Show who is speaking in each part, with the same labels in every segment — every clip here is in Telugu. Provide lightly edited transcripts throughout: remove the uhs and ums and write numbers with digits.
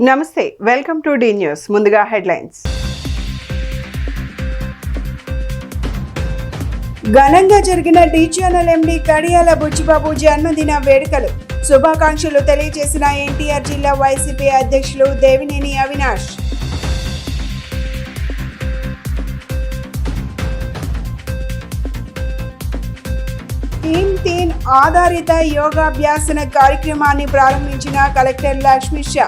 Speaker 1: నమస్తే, వెల్కమ్ టు డి న్యూస్. ముందుగా హెడ్లైన్స్. ఘనంగా జరిగిన డి ఛానల్ ఎండి కడియాల బుచ్చిబాబు జన్మదిన వేడుకలు. శుభాకాంక్షలు తెలియజేసిన ఎన్టీఆర్ జిల్లా వైసీపీ అధ్యక్షులు దేవినేని అవినాష్. టీమ్ ఆధారిత యోగాభ్యాసన కార్యక్రమాన్ని ప్రారంభించిన కలెక్టర్ లక్ష్మీషా.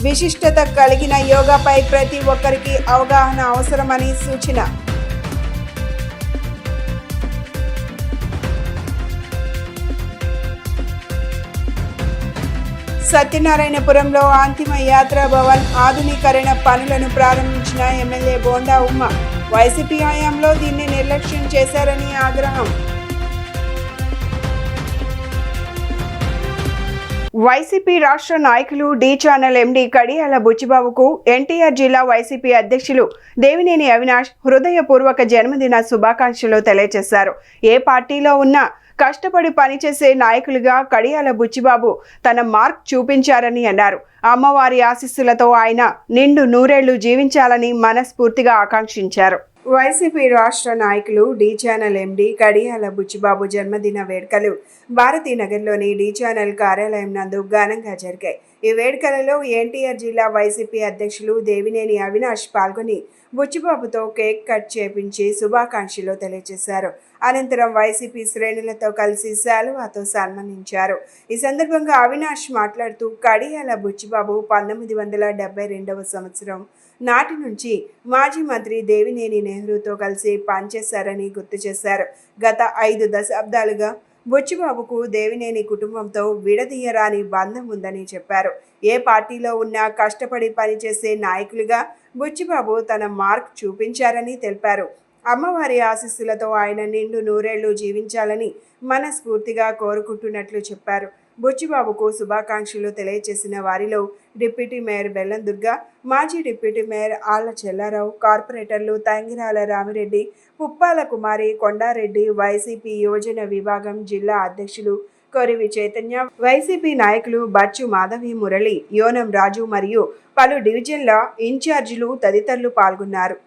Speaker 1: విశిష్టత కలిగిన యోగాపై ప్రతి ఒక్కరికి అవగాహన అవసరమని సూచన. సత్యనారాయణపురంలో అంతిమ యాత్రా భవన్ ఆధునీకరణ పనులను ప్రారంభించిన ఎమ్మెల్యే బోండా ఉమ్మ. వైసీపీ హయాంలో దీన్ని నిర్లక్ష్యం చేశారని ఆగ్రహం. వైసీపీ రాష్ట్ర నాయకులు డి ఛానల్ ఎండి కడియాల బుచ్చిబాబుకు ఎన్టీఆర్ జిల్లా వైసీపీ అధ్యక్షులు దేవినేని అవినాష్ హృదయపూర్వక జన్మదిన శుభాకాంక్షలు తెలియజేశారు. ఏ పార్టీలో ఉన్నా కష్టపడి పనిచేసే నాయకులుగా కడియాల బుచ్చిబాబు తన మార్క్ చూపించారని అన్నారు. అమ్మవారి ఆశీస్సులతో ఆయన నిండు నూరేళ్లు జీవించాలని మనస్ఫూర్తిగా ఆకాంక్షించారు. వైసీపీ రాష్ట్ర నాయకులు డి ఛానల్ ఎండి కడియాల బుచ్చిబాబు జన్మదిన వేడుకలు భారతీనగర్లోని డి ఛానల్ కార్యాలయం నందు ఘనంగా జరిగాయి. ఈ వేడుకలలో ఎన్టీఆర్ జిల్లా వైసీపీ అధ్యక్షులు దేవినేని అవినాష్ పాల్గొని బుచ్చిబాబుతో కేక్ కట్ చేపించి శుభాకాంక్షలు తెలియజేశారు. అనంతరం వైసీపీ శ్రేణులతో కలిసి శాలువాతో సన్మానించారు. ఈ సందర్భంగా అవినాష్ మాట్లాడుతూ కడియాల బుచ్చిబాబు 1972వ సంవత్సరం నాటి నుంచి మాజీ మంత్రి దేవినేని నెహ్రూతో కలిసి పనిచేశారని గుర్తు చేశారు. గత 5 దశాబ్దాలుగా బుచ్చిబాబుకు దేవినేని కుటుంబంతో విడదీయరాని బంధం ఉందని చెప్పారు. ఏ పార్టీలో ఉన్నా కష్టపడి పనిచేసే నాయకులుగా బుచ్చిబాబు తన మార్క్ చూపించారని తెలిపారు. అమ్మవారి ఆశీస్సులతో ఆయన నిండు నూరేళ్లు జీవించాలని మనస్ఫూర్తిగా కోరుకుంటున్నట్లు చెప్పారు. బుచ్చిబాబుకు శుభాకాంక్షలు తెలియజేసిన వారిలో డిప్యూటీ మేయర్ బెల్లం దుర్గా, మాజీ డిప్యూటీ మేయర్ ఆళ్ల చెల్లారావు, కార్పొరేటర్లు తంగిరాల రామిరెడ్డి, పుప్పాల కుమారి, కొండారెడ్డి, వైసీపీ యువజన విభాగం జిల్లా అధ్యక్షులు కొరివి చైతన్య, వైసీపీ నాయకులు బచ్చు మాధవి మురళి, యోనం రాజు మరియు పలు డివిజన్ల ఇన్ఛార్జీలు తదితరులు పాల్గొన్నారు.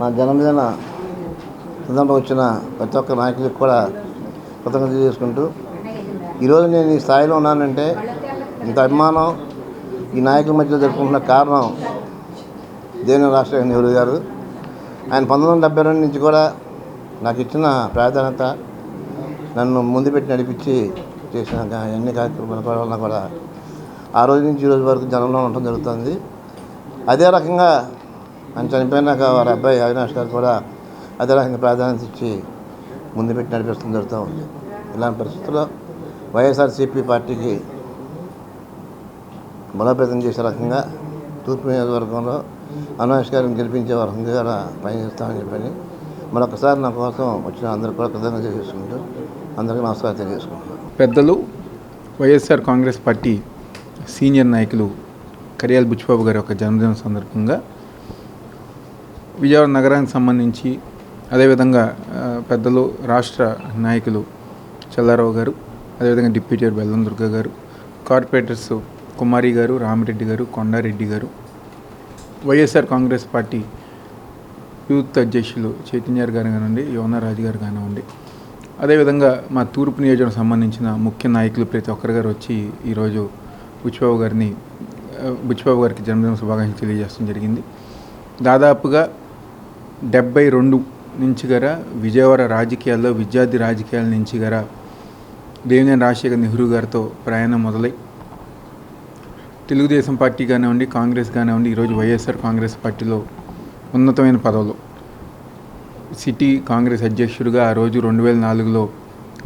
Speaker 2: నా జన్మదిన సందర్భంగా వచ్చిన ప్రతి ఒక్క నాయకులకు కూడా కృతజ్ఞత చేసుకుంటూ ఈరోజు నేను ఈ స్థాయిలో ఉన్నానంటే ఇంత అభిమానం ఈ నాయకుల మధ్యలో జరుపుకుంటున్న కారణం దేవినేని రాజశేఖర నెహ్రూ గారు. ఆయన 1972 నుంచి కూడా నాకు ఇచ్చిన ప్రాధాన్యత, నన్ను ముందు పెట్టి నడిపించి చేసిన అన్ని కార్యక్రమాల వల్ల కూడా ఆ రోజు నుంచి ఈ రోజు వరకు జనంలో ఉండటం జరుగుతుంది. అదే రకంగా ఆయన చనిపోయినాక వారి అబ్బాయి అవినాష్ గారు కూడా అదే రకంగా ప్రాధాన్యత ఇచ్చి ముందు పెట్టి నడిపిస్తూ జరుగుతూ ఉంది. ఇలాంటి పరిస్థితుల్లో వైఎస్ఆర్సీపీ పార్టీకి బలోపేతం చేసే రకంగా తూర్పు నియోజకవర్గంలో అవినాష్ గారిని గెలిపించే రకంగా కూడా పనిచేస్తామని చెప్పని మరొకసారి నా కోసం వచ్చిన అందరికీ కూడా కృతజ్ఞత చేసుకుంటూ అందరికీ నమస్కారం తెలియజేసుకుంటున్నాను.
Speaker 3: పెద్దలు వైఎస్ఆర్ కాంగ్రెస్ పార్టీ సీనియర్ నాయకులు కడియాల బుచ్చిబాబు గారి యొక్క జన్మదినం సందర్భంగా విజయవాడ నగరానికి సంబంధించి అదేవిధంగా పెద్దలు రాష్ట్ర నాయకులు చల్లారావు గారు, అదేవిధంగా డిప్యూటీ బెల్లం దుర్గా గారు, కార్పొరేటర్స్ కుమారి గారు, రామిరెడ్డి గారు, కొండారెడ్డి గారు, వైఎస్ఆర్ కాంగ్రెస్ పార్టీ యూత్ అధ్యక్షులు చైతన్యర్ గారు కానివ్వండి, యోనారాజు గారు కానివ్వండి, అదేవిధంగా మా తూర్పు నియోజకవర్గం సంబంధించిన ముఖ్య నాయకులు ప్రతి ఒక్కరి గారు వచ్చి ఈరోజు బుచ్చిబాబు గారికి జన్మదిన శుభాకాంక్షలు తెలియజేయడం జరిగింది. దాదాపుగా 72 నుంచి గల విజయవాడ రాజకీయాల్లో విద్యార్థి రాజకీయాల నుంచి గల దేవినేని రాజశేఖర నెహ్రూ గారితో ప్రయాణం మొదలై తెలుగుదేశం పార్టీ కానివ్వండి, కాంగ్రెస్ కానివ్వండి, ఈరోజు వైఎస్ఆర్ కాంగ్రెస్ పార్టీలో ఉన్నతమైన పదవులు, సిటీ కాంగ్రెస్ అధ్యక్షుడిగా ఆ రోజు 2004లో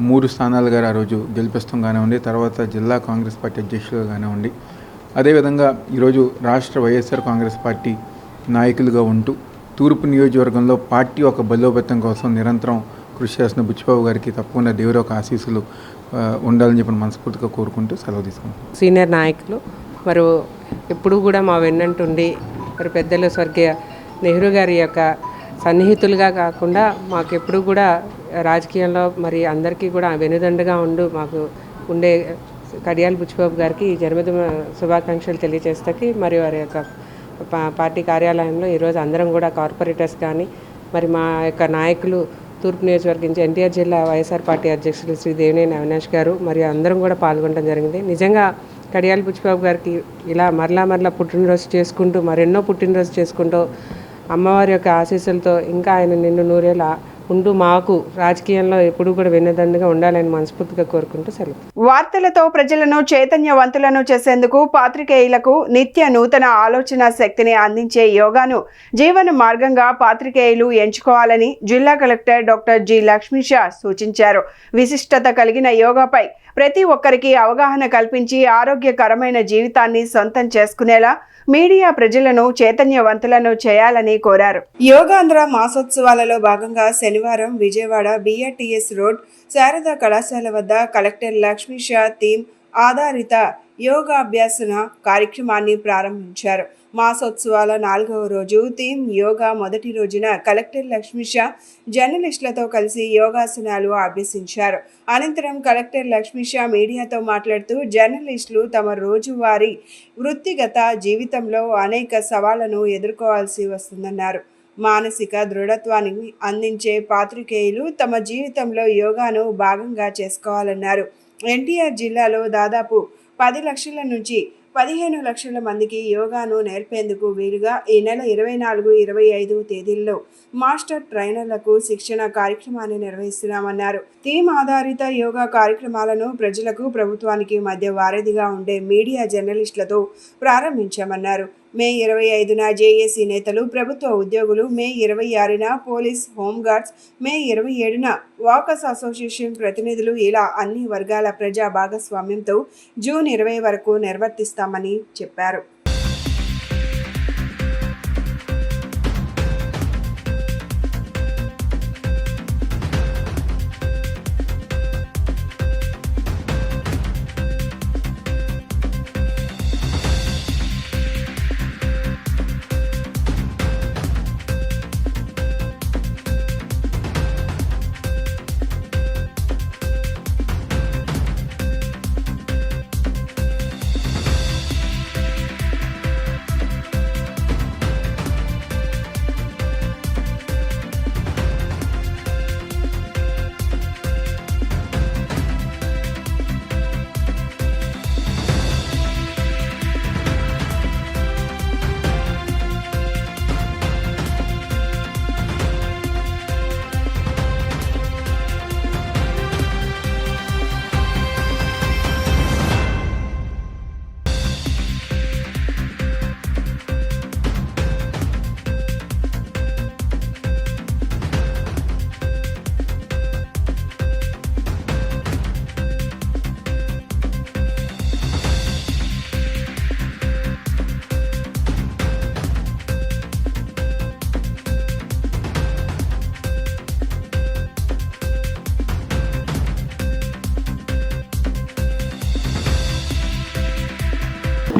Speaker 3: 3 స్థానాలుగా ఆ రోజు గెలిపిస్తాం కానివ్వండి, తర్వాత జిల్లా కాంగ్రెస్ పార్టీ అధ్యక్షులుగా కానివ్వండి, అదేవిధంగా ఈరోజు రాష్ట్ర వైఎస్ఆర్ కాంగ్రెస్ పార్టీ నాయకులుగా ఉంటూ తూర్పు నియోజకవర్గంలో పార్టీ ఒక బలోపేతం కోసం నిరంతరం కృషి చేస్తున్న బుచ్చిబాబు గారికి తప్పకుండా దేవుడి ఒక ఆశీస్సులు ఉండాలని చెప్పి మనస్ఫూర్తిగా కోరుకుంటూ సెలవు తీసుకుంటాం.
Speaker 4: సీనియర్ నాయకులు మరి ఎప్పుడూ కూడా మా వెన్నంటుండి మరి పెద్దలు స్వర్గీయ నెహ్రూ గారి యొక్క సన్నిహితులుగా కాకుండా మాకు ఎప్పుడు కూడా రాజకీయంలో మరి అందరికీ కూడా వెనుదండగా మాకు ఉండే కడియాల బుచ్చిబాబు గారికి జన్మదిన శుభాకాంక్షలు తెలియజేస్తాకి మరి వారి యొక్క పార్టీ కార్యాలయంలో ఈరోజు అందరం కూడా కార్పొరేటర్స్ కానీ మరి మా యొక్క నాయకులు తూర్పు నియోజకవర్గం నుంచి ఎన్టీఆర్ జిల్లా వైఎస్ఆర్ పార్టీ అధ్యక్షులు శ్రీ దేవినేని అవినాష్ గారు మరియు అందరం కూడా పాల్గొనడం జరిగింది. నిజంగా కడియాల బుచ్చిబాబు గారికి ఇలా మరలా పుట్టినరోజు చేసుకుంటూ మరెన్నో పుట్టినరోజు చేసుకుంటూ అమ్మవారి యొక్క ఆశీస్సులతో ఇంకా ఆయన నిన్ను నూరేలా ఉంటూ మాకు రాజకీయంలో ఎప్పుడు కూడా వెన్నదండగా ఉండాలని మనస్ఫూర్తిగా కోరుకుంటూ సెలవు.
Speaker 1: వార్తలతో ప్రజలను చైతన్యవంతులను చేసేందుకు పాత్రికేయులకు నిత్య నూతన ఆలోచన శక్తిని అందించే యోగాను జీవన మార్గంగా పాత్రికేయులు ఎంచుకోవాలని జిల్లా కలెక్టర్ డాక్టర్ జి లక్ష్మీషా సూచించారు. విశిష్టత కలిగిన యోగాపై ప్రతి ఒక్కరికి అవగాహన కల్పించి ఆరోగ్యకరమైన జీవితాన్ని సొంతం చేసుకునేలా మీడియా ప్రజలను చైతన్యవంతులను చేయాలని కోరారు. యోగాంధ్ర మాసోత్సవాలలో భాగంగా శనివారం విజయవాడ BRTS రోడ్ శారదా కళాశాల వద్ద కలెక్టర్ లక్ష్మీషా థీమ్ ఆధారిత యోగాభ్యాసన కార్యక్రమాన్ని ప్రారంభించారు. మాసోత్సవాల 4వ రోజు థీమ్ యోగా మొదటి రోజున కలెక్టర్ లక్ష్మీషా జర్నలిస్టులతో కలిసి యోగాసనాలు అభ్యసించారు. అనంతరం కలెక్టర్ లక్ష్మీషా మీడియాతో మాట్లాడుతూ జర్నలిస్టులు తమ రోజువారీ వృత్తిగత జీవితంలో అనేక సవాళ్లను ఎదుర్కోవాల్సి వస్తుందన్నారు. మానసిక దృఢత్వాన్ని అందించే పాత్రికేయులు తమ జీవితంలో యోగాను భాగంగా చేసుకోవాలన్నారు. ఎన్టీఆర్ జిల్లాలో దాదాపు 10 లక్షల నుంచి 15 లక్షల మందికి యోగాను నేర్పేందుకు వీలుగా ఈ నెల 24, 25 తేదీల్లో మాస్టర్ ట్రైనర్లకు శిక్షణ కార్యక్రమాన్ని నిర్వహిస్తున్నామన్నారు. థీమ్ ఆధారిత యోగా కార్యక్రమాలను ప్రజలకు ప్రభుత్వానికి మధ్య వారధిగా ఉండే మీడియా జర్నలిస్టులతో ప్రారంభించామన్నారు. మే 25న జేఏసీ నేతలు, ప్రభుత్వ ఉద్యోగులు, మే 26న పోలీస్, హోంగార్డ్స్, మే 27న వాకర్స్ అసోసియేషన్ ప్రతినిధులు ఇలా అన్ని వర్గాల ప్రజా భాగస్వామ్యంతో జూన్ 20 వరకు నిర్వర్తిస్తామని చెప్పారు.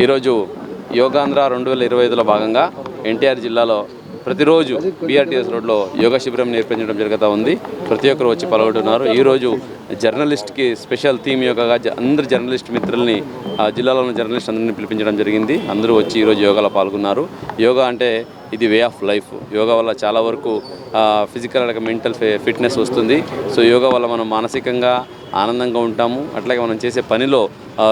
Speaker 5: ఈరోజు యోగాంధ్ర 2025లో భాగంగా ఎన్టీఆర్ జిల్లాలో ప్రతిరోజు బీఆర్టీఎస్ రోడ్లో యోగా శిబిరం నేర్పించడం జరుగుతూ ఉంది. ప్రతి ఒక్కరు వచ్చి పాల్గొంటున్నారు. ఈరోజు జర్నలిస్ట్కి స్పెషల్ థీమ్ యోగాగా అందరు జర్నలిస్ట్ మిత్రుల్ని జిల్లాలో ఉన్న జర్నలిస్ట్ అందరినీ పిలిపించడం జరిగింది. అందరూ వచ్చి ఈరోజు యోగాలో పాల్గొన్నారు. యోగా అంటే ఇది వే ఆఫ్ లైఫ్. యోగా వల్ల చాలా వరకు ఫిజికల్ అలాగే మెంటల్ ఫిట్నెస్ వస్తుంది. సో యోగా వల్ల మనం మానసికంగా ఆనందంగా ఉంటాము. అట్లాగే మనం చేసే పనిలో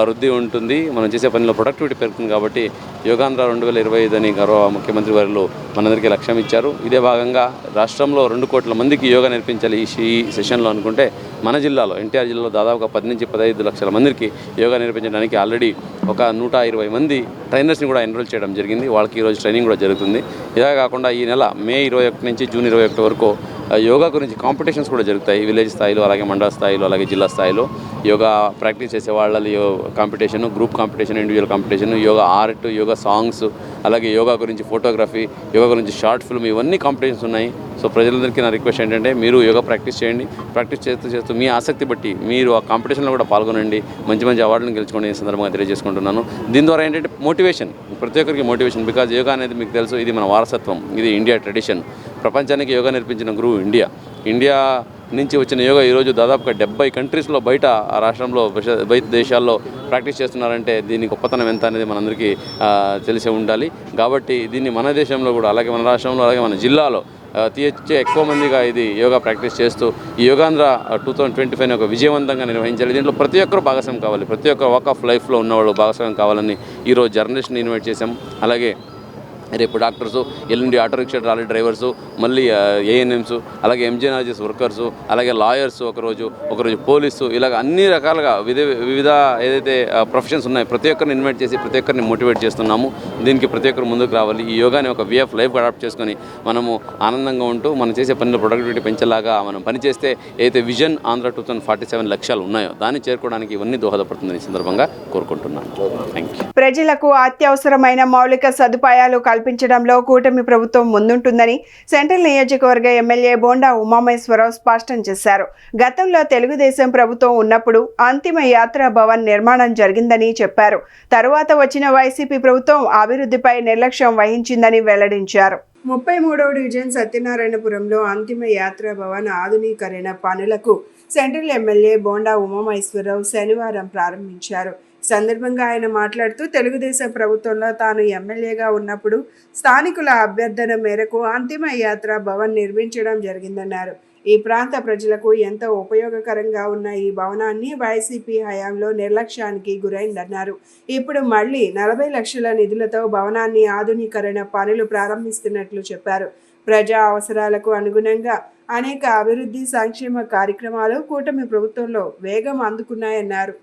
Speaker 5: వృద్ధి ఉంటుంది, మనం చేసే పనిలో ప్రొడక్టివిటీ పెరుగుతుంది. కాబట్టి యోగాంధ్ర 2025 అని గౌరవ ముఖ్యమంత్రి వారు మనందరికీ లక్ష్యం ఇచ్చారు. ఇదే భాగంగా రాష్ట్రంలో 2 కోట్ల మందికి యోగా నేర్పించాలి ఈ సెషన్లో అనుకుంటే మన జిల్లాలో ఎన్టీఆర్ జిల్లాలో దాదాపుగా 10 నుంచి 15 లక్షల మందికి యోగా నేర్పించడానికి ఆల్రెడీ ఒక 120 మంది ట్రైనర్స్ని కూడా ఎన్రోల్ చేయడం జరిగింది. వాళ్ళకి ఈరోజు ట్రైనింగ్ కూడా జరుగుతుంది. ఇదే కాకుండా ఈ నెల మే 21 నుంచి జూన్ 21 వరకు యోగా గురించి కాంపిటీషన్స్ కూడా జరుగుతాయి. విలేజ్ స్థాయిలో, అలాగే మండల స్థాయిలో, అలాగే జిల్లా స్థాయిలో యోగా ప్రాక్టీస్ చేసే వాళ్ళ competition, group competition, individual competition, yoga art, yoga songs, అలాగే యోగా గురించి ఫోటోగ్రఫీ, యోగా గురించి షార్ట్ ఫిల్మ్, ఇవన్నీ కాంపిటీషన్స్ ఉన్నాయి. సో ప్రజలందరికీ నా రిక్వెస్ట్ ఏంటంటే మీరు యోగా ప్రాక్టీస్ చేయండి. ప్రాక్టీస్ చేస్తూ మీ ఆసక్తి బట్టి మీరు ఆ కాంపిటీషన్లో కూడా పాల్గొనండి. మంచి మంచి అవార్డులను గెలుచుకోండి ఈ సందర్భంగా తెలియజేసుకుంటున్నాను. దీని ద్వారా ఏంటంటే మోటివేషన్, ప్రతి ఒక్కరికి మోటివేషన్. బికాజ్ యోగా అనేది మీకు తెలుసు, ఇది మన వారసత్వం, ఇది ఇండియా ట్రెడిషన్. ప్రపంచానికి యోగా నేర్పించిన గురువు ఇండియా నుంచి వచ్చిన యోగా ఈరోజు దాదాపుగా 70 కంట్రీస్లో బయట ఆ రాష్ట్రంలో బయట దేశాల్లో ప్రాక్టీస్ చేస్తున్నారంటే దీని గొప్పతనం ఎంత అనేది మనందరికీ తెలిసి ఉండాలి. కాబట్టి దీన్ని మన దేశంలో కూడా, అలాగే మన రాష్ట్రంలో, అలాగే మన జిల్లాలో ఎక్కువ మందిగా ఇది యోగా ప్రాక్టీస్ చేస్తూ ఈ యోగాంధ్ర 2025 ఒక విజయవంతంగా నిర్వహించాలి. దీంట్లో ప్రతి ఒక్కరు భాగస్వామ్యం కావాలి. ప్రతి ఒక్క వాక్ ఆఫ్ లైఫ్లో ఉన్నవాళ్ళు భాగస్వామ్యం కావాలని ఈరోజు జర్నలిస్ట్ని ఇన్వైట్ చేశాం. అలాగే రేపు డాక్టర్సు, ఎల్లుండి ఆటో రిక్షా ట్రాలీ డ్రైవర్సు, మళ్ళీ ఏఎన్ఎంస్, అలాగే ఎంజీఎన్ఆర్జీఎస్ వర్కర్సు, అలాగే లాయర్సు, ఒకరోజు పోలీసు, ఇలాగ అన్ని రకాలుగా వివిధ ఏదైతే ప్రొఫెషన్స్ ఉన్నాయో ప్రతి ఒక్కరిని ఇన్వైట్ చేసి ప్రతి ఒక్కరిని మోటివేట్ చేస్తున్నాము. దీనికి ప్రతి ఒక్కరు ముందుకు రావాలి. ఈ యోగాని ఒక వే ఆఫ్ లైఫ్ అడాప్ట్ చేసుకొని మనము ఆనందంగా ఉంటూ మనం చేసే పనిలో ప్రొడక్టివిటీ పెంచేలాగా మనం పనిచేస్తే ఏదైతే విజన్ ఆంధ్ర 2047 లక్ష్యాలు ఉన్నాయో దాన్ని చేరుకోవడానికి ఇవన్నీ దోహదపడుతుందని సందర్భంగా కోరుకుంటున్నాను. Thank you.
Speaker 1: ప్రజలకు అత్యవసరమైన మౌలిక సదుపాయాలు కల్పించడంలో కూటమి ప్రభుత్వం ముందుంటుందని సెంట్రల్ నియోజకవర్గ ఎమ్మెల్యే బోండా ఉమామహేశ్వరరావు స్పష్టం చేశారు. గతంలో తెలుగుదేశం ప్రభుత్వం ఉన్నప్పుడు అంతిమ యాత్రా భవన్ నిర్మాణం జరిగిందని చెప్పారు. తరువాత వచ్చిన వైసీపీ ప్రభుత్వం అభివృద్ధిపై నిర్లక్ష్యం వహించిందని వెల్లడించారు. 33వ డివిజన్ సత్యనారాయణపురంలో అంతిమ యాత్రా భవన్ ఆధునీకరణ పనులకు సెంట్రల్ ఎమ్మెల్యే బోండా ఉమామహేశ్వరరావు శనివారం ప్రారంభించారు. సందర్భంగా ఆయన మాట్లాడుతూ తెలుగుదేశం ప్రభుత్వంలో తాను ఎమ్మెల్యేగా ఉన్నప్పుడు స్థానికుల అభ్యర్థన మేరకు అంతిమ యాత్ర భవన్ నిర్మించడం జరిగిందన్నారు. ఈ ప్రాంత ప్రజలకు ఎంతో ఉపయోగకరంగా ఉన్న ఈ భవనాన్ని వైసీపీ హయాంలో నిర్లక్ష్యానికి గురైందన్నారు. ఇప్పుడు మళ్లీ 40 లక్షల నిధులతో భవనాన్ని ఆధునీకరణ పనులు ప్రారంభిస్తున్నట్లు చెప్పారు. ప్రజా అవసరాలకు అనుగుణంగా అనేక అభివృద్ధి సంక్షేమ కార్యక్రమాలు కూటమి ప్రభుత్వంలో వేగం అందుకున్నాయన్నారు.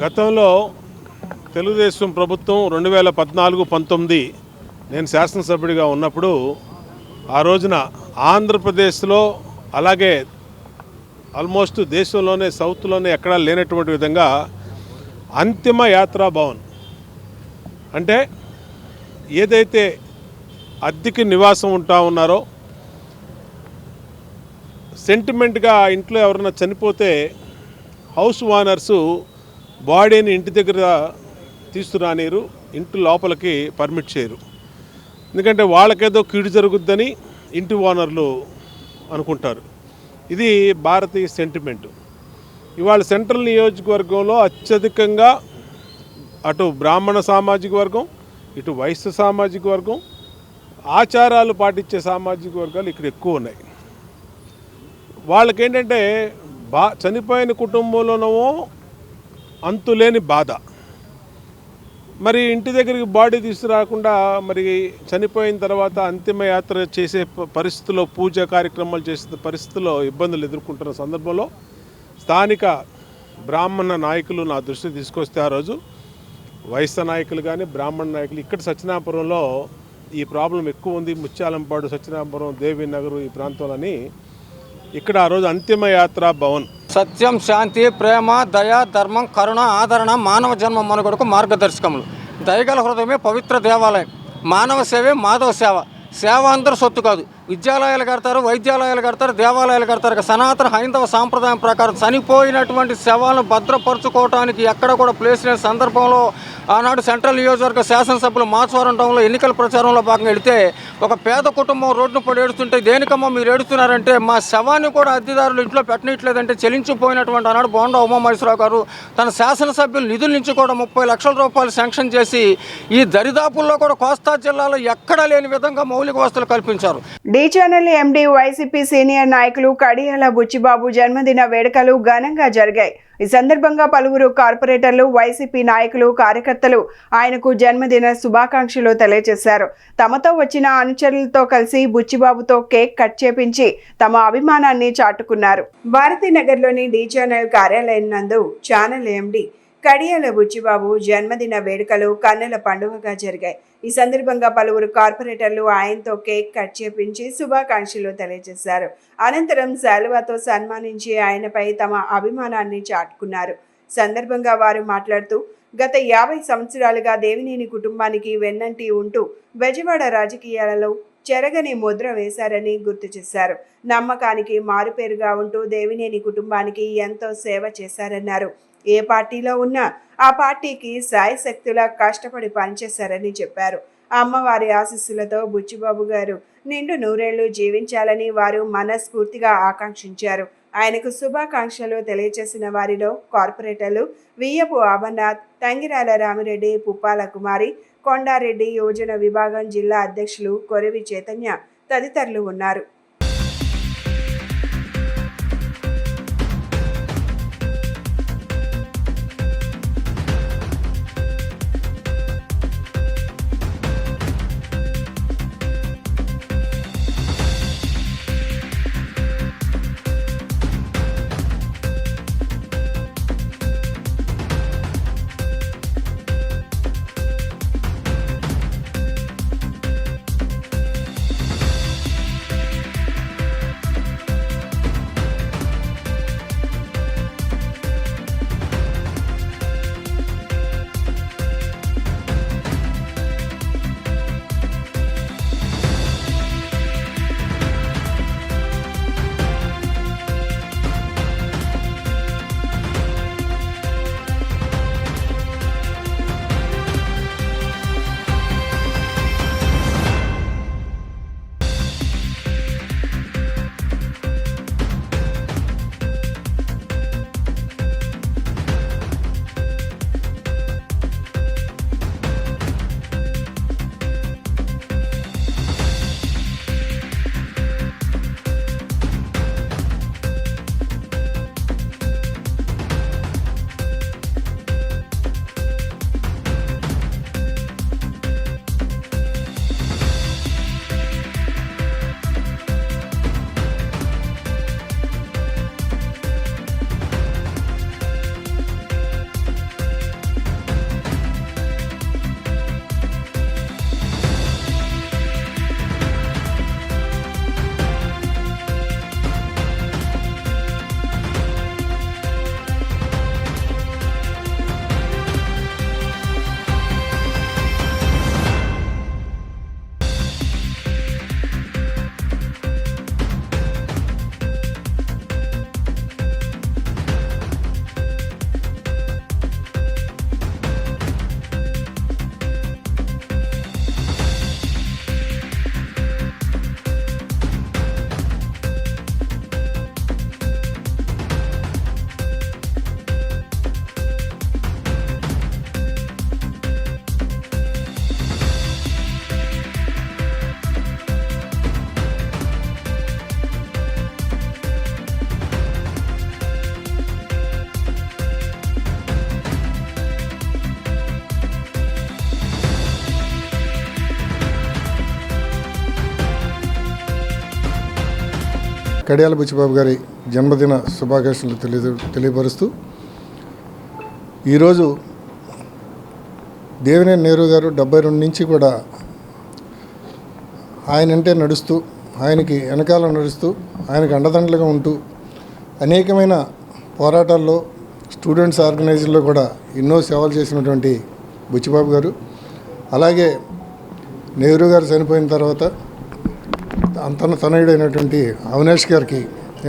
Speaker 6: గతంలో తెలుగుదేశం ప్రభుత్వం 2014-19 నేను శాసనసభ్యుడిగా ఉన్నప్పుడు ఆ రోజున ఆంధ్రప్రదేశ్లో అలాగే ఆల్మోస్ట్ దేశంలోనే సౌత్లోనే ఎక్కడా లేనటువంటి విధంగా అంతిమ యాత్రా భవన్ అంటే ఏదైతే అద్దెకి నివాసం ఉంటా ఉన్నారో సెంటిమెంట్గా ఇంట్లో ఎవరైనా చనిపోతే హౌస్ ఓనర్సు బాడీని ఇంటి దగ్గర తీసుకురానిరు, ఇంటి లోపలికి పర్మిట్ చేయరు. ఎందుకంటే వాళ్ళకేదో కీడు జరుగుద్దని ఇంటి ఓనర్లు అనుకుంటారు. ఇది భారతీయ సెంటిమెంటు. ఇవాళ సెంట్రల్ నియోజకవర్గంలో అత్యధికంగా అటు బ్రాహ్మణ సామాజిక వర్గం, ఇటు వైశ్య సామాజిక వర్గం, ఆచారాలు పాటించే సామాజిక వర్గాలు ఇక్కడ ఎక్కువ ఉన్నాయి. వాళ్ళకేంటంటే చనిపోయిన కుటుంబంలోనేమో అంతులేని బాధ, మరి ఇంటి దగ్గరికి బాడీ తీసుకురాకుండా మరి చనిపోయిన తర్వాత అంతిమ యాత్ర చేసే పరిస్థితుల్లో, పూజ కార్యక్రమాలు చేసే పరిస్థితుల్లో ఇబ్బందులు ఎదుర్కొంటున్న సందర్భంలో స్థానిక బ్రాహ్మణ నాయకులు నా దృష్టికి తీసుకొస్తే ఆ రోజు వైశ్య నాయకులు కానీ బ్రాహ్మణ నాయకులు ఇక్కడ సత్యనాపురంలో ఈ ప్రాబ్లం ఎక్కువ ఉంది, ముత్యాలంపాడు, సత్యనాపురం, దేవి నగరు ఈ ప్రాంతంలోని ఇక్కడ ఆ రోజు అంతిమ యాత్ర భవన్
Speaker 7: సత్యం, శాంతి, ప్రేమ, దయ, ధర్మం, కరుణ, ఆదరణ, మానవ జన్మ మనుగడకు మార్గదర్శకములు. దయగల హృదయమే పవిత్ర దేవాలయం. మానవ సేవే మాధవ సేవ. సేవ అందరూ సొత్తు కాదు. విద్యాలయాలు కడతారు, వైద్యాలయాలు కడతారు, దేవాలయాలు కడతారు. సనాతన హైందవ సాంప్రదాయం ప్రకారం చనిపోయినటువంటి శవాలను భద్రపరచుకోవడానికి ఎక్కడ కూడా ప్లేస్ లేని సందర్భంలో ఆనాడు సెంట్రల్ నియోజకవర్గ శాసనసభ్యులు మాచవరం టౌన్లో ఎన్నికల ప్రచారంలో భాగంగా వెళితే ఒక పేద కుటుంబం రోడ్డును పడి ఏడుస్తుంటే, దేనికమ్మా మీరు ఏడుస్తున్నారంటే మా శవాన్ని కూడా అద్దెదారులు ఇంట్లో పెట్టనట్లేదంటే చెల్లించిపోయినటువంటి ఆనాడు బోండా ఉమామహేశ్వరరావు గారు తన శాసనసభ్యుల నిధుల నుంచి కూడా 30 లక్షల రూపాయలు శాంక్షన్ చేసి ఈ దరిదాపుల్లో కూడా కోస్తా జిల్లాలో ఎక్కడా లేని విధంగా మౌలిక వసతులు కల్పించారు.
Speaker 1: D channel MD YCP senior నాయకులు కడియాల బుచ్చిబాబు జన్మదిన వేడుకలు ఘనంగా జరిగాయి. ఈ సందర్భంగా పలువురు కార్పొరేటర్లు, వైసీపీ నాయకులు, కార్యకర్తలు ఆయనకు జన్మదిన శుభాకాంక్షలు తెలియజేశారు. తమతో వచ్చిన అనుచరులతో కలిసి బుచ్చిబాబుతో కేక్ కట్ చేపించి తమ అభిమానాన్ని చాటుకున్నారు. భారతీనగర్లోని డి ఛానల్ కార్యాలయం నందు ఛానల్ ఎండి కడియాల బుచ్చిబాబు జన్మదిన వేడుకలు కన్నుల పండుగగా జరిగాయి. ఈ సందర్భంగా పలువురు కార్పొరేటర్లు ఆయనతో కేక్ కట్ చేపించి శుభాకాంక్షలు తెలియజేశారు. అనంతరం శాలువాతో సన్మానించి ఆయనపై తమ అభిమానాన్ని చాటుకున్నారు. సందర్భంగా వారు మాట్లాడుతూ, గత 50 సంవత్సరాలుగా దేవినేని కుటుంబానికి వెన్నంటి ఉంటూ బెజవాడ రాజకీయాలలో చెరగని ముద్ర వేశారని గుర్తు చేశారు. నమ్మకానికి మారుపేరుగా ఉంటూ దేవినేని కుటుంబానికి ఎంతో సేవ చేశారన్నారు. ఏ పార్టీలో ఉన్నా ఆ పార్టీకి శాయశక్తులా కష్టపడి పనిచేశారని చెప్పారు. అమ్మవారి ఆశీస్సులతో బుచ్చిబాబు గారు నిండు నూరేళ్లు జీవించాలని వారు మనస్ఫూర్తిగా ఆకాంక్షించారు. ఆయనకు శుభాకాంక్షలు తెలియజేసిన వారిలో కార్పొరేటర్లు వియ్యపు అమర్నాథ్, తంగిరాల రామిరెడ్డి, పుప్పాల కుమారి, కొండారెడ్డి, యోజన విభాగం జిల్లా అధ్యక్షులు కొరవి చైతన్య తదితరులు ఉన్నారు.
Speaker 8: కడియాల బుచ్చిబాబు గారి జన్మదిన శుభాకాంక్షలు తెలియపరుస్తూ ఈరోజు దేవినేని నెహ్రూ గారు 72 నుంచి కూడా ఆయనంటే నడుస్తూ, ఆయనకి వెనకాల నడుస్తూ, ఆయనకు అండదండలుగా ఉంటూ అనేకమైన పోరాటాల్లో స్టూడెంట్స్ ఆర్గనైజేషన్లో కూడా ఎన్నో సేవలు చేసినటువంటి బుచ్చిబాబు గారు, అలాగే నెహ్రూ గారు చనిపోయిన తర్వాత తనయుడైనటువంటి అవినాష్ గారికి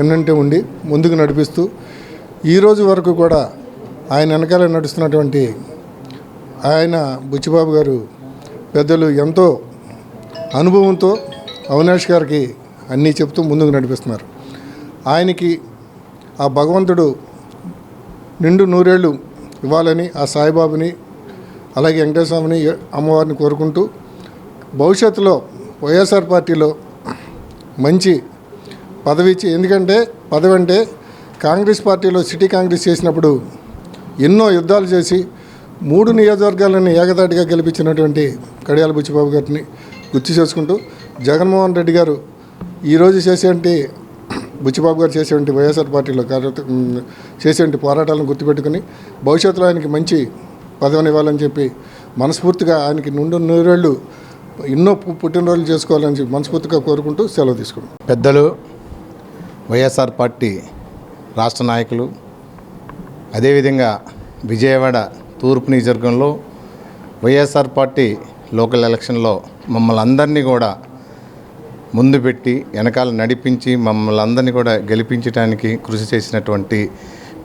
Speaker 8: ఎన్నంటే ఉండి ముందుకు నడిపిస్తూ ఈరోజు వరకు కూడా ఆయన వెనకాల నడుస్తున్నటువంటి ఆయన బుచ్చిబాబు గారు పెద్దలు ఎంతో అనుభవంతో అవినాష్ గారికి అన్నీ చెప్తూ ముందుకు నడిపిస్తున్నారు. ఆయనకి ఆ భగవంతుడు నిండు నూరేళ్ళు ఇవ్వాలని ఆ సాయిబాబుని అలాగే వెంకటేశ్వర స్వామిని అమ్మవారిని కోరుకుంటూ భవిష్యత్తులో వైఎస్ఆర్ పార్టీలో మంచి పదవి ఇచ్చి, ఎందుకంటే పదవి అంటే కాంగ్రెస్ పార్టీలో సిటీ కాంగ్రెస్ చేసినప్పుడు ఎన్నో యుద్ధాలు చేసి 3 నియోజకవర్గాలను ఏకదాటిగా గెలిపించినటువంటి కడియాల బుచ్చిబాబు గారిని గుర్తు చేసుకుంటూ జగన్మోహన్ రెడ్డి గారు ఈరోజు చేసేటువంటి బుచ్చిబాబు గారు చేసేటువంటి వైఎస్ఆర్ పార్టీలో చేసేటువంటి పోరాటాలను గుర్తుపెట్టుకుని భవిష్యత్తులో ఆయనకి మంచి పదవిని ఇవ్వాలని చెప్పి మనస్ఫూర్తిగా ఆయనకి నుండి నూరేళ్ళు ఎన్నో పుట్టినరోజులు చేసుకోవాలని చెప్పి మనస్ఫూర్తిగా కోరుకుంటూ సెలవు తీసుకున్నాం.
Speaker 9: పెద్దలు వైఎస్ఆర్ పార్టీ రాష్ట్ర నాయకులు, అదేవిధంగా విజయవాడ తూర్పు నియోజకవర్గంలో వైఎస్ఆర్ పార్టీ లోకల్ ఎలక్షన్లో మమ్మల్ని అందరినీ కూడా ముందు పెట్టి వెనకాల నడిపించి మమ్మల్ని అందరినీ కూడా గెలిపించడానికి కృషి చేసినటువంటి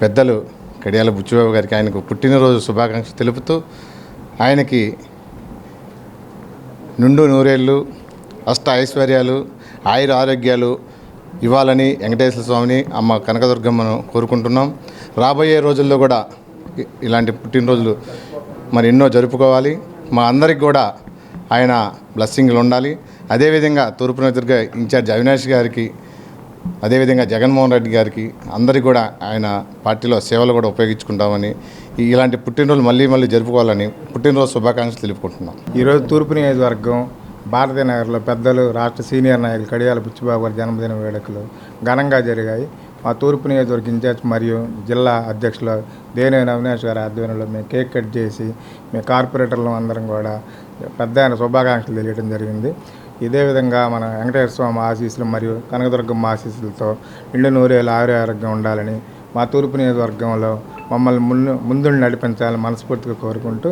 Speaker 9: పెద్దలు కడియాల బుచ్చిబాబు గారికి ఆయనకు పుట్టినరోజు శుభాకాంక్షలు తెలుపుతూ ఆయనకి నిండు నూరేళ్ళు, అష్ట ఐశ్వర్యాలు, ఆయుర ఆరోగ్యాలు ఇవ్వాలని వెంకటేశ్వర స్వామిని అమ్మ కనకదుర్గమ్మను కోరుకుంటున్నాం. రాబోయే రోజుల్లో కూడా ఇలాంటి పుట్టినరోజులు మరి ఎన్నో జరుపుకోవాలి. మా అందరికి కూడా ఆయన బ్లెస్సింగ్లు ఉండాలి. అదేవిధంగా తూర్పు నియోజకవర్గ ఇన్ఛార్జ్ అవినాష్ గారికి, అదేవిధంగా జగన్మోహన్ రెడ్డి గారికి అందరికీ కూడా ఆయన పార్టీలో సేవలు కూడా ఉపయోగించుకుంటామని, ఇలాంటి పుట్టినరోజులు మళ్ళీ జరుపుకోవాలని పుట్టినరోజు శుభాకాంక్షలు తెలుపుకుంటున్నాం.
Speaker 10: ఈరోజు తూర్పు నియోజకవర్గం భారతీయ నగర్లో పెద్దలు రాష్ట్ర సీనియర్ నాయకులు కడియాల బుచ్చిబాబు గారి జన్మదిన వేడుకలు ఘనంగా జరిగాయి. మా తూర్పు నియోజకవర్గ ఇన్ఛార్జ్ మరియు జిల్లా అధ్యక్షులు దేవినేని అవినాష్ గారి ఆధ్వర్యంలో మేము కేక్ కట్ చేసి మేము కార్పొరేటర్లు అందరం కూడా పెద్ద శుభాకాంక్షలు తెలియడం జరిగింది. ఇదే విధంగా మన వెంకటేశ్వర స్వామి ఆశీస్సులు మరియు కనకదుర్గమ్మ ఆశీస్సులతో నిండు నూరేళ్ళు ఆరోగ్యం ఉండాలని, మా తూర్పు నియోజకవర్గంలో మమ్మల్ని ముందుండి నడిపించాలని మనస్ఫూర్తిగా కోరుకుంటూ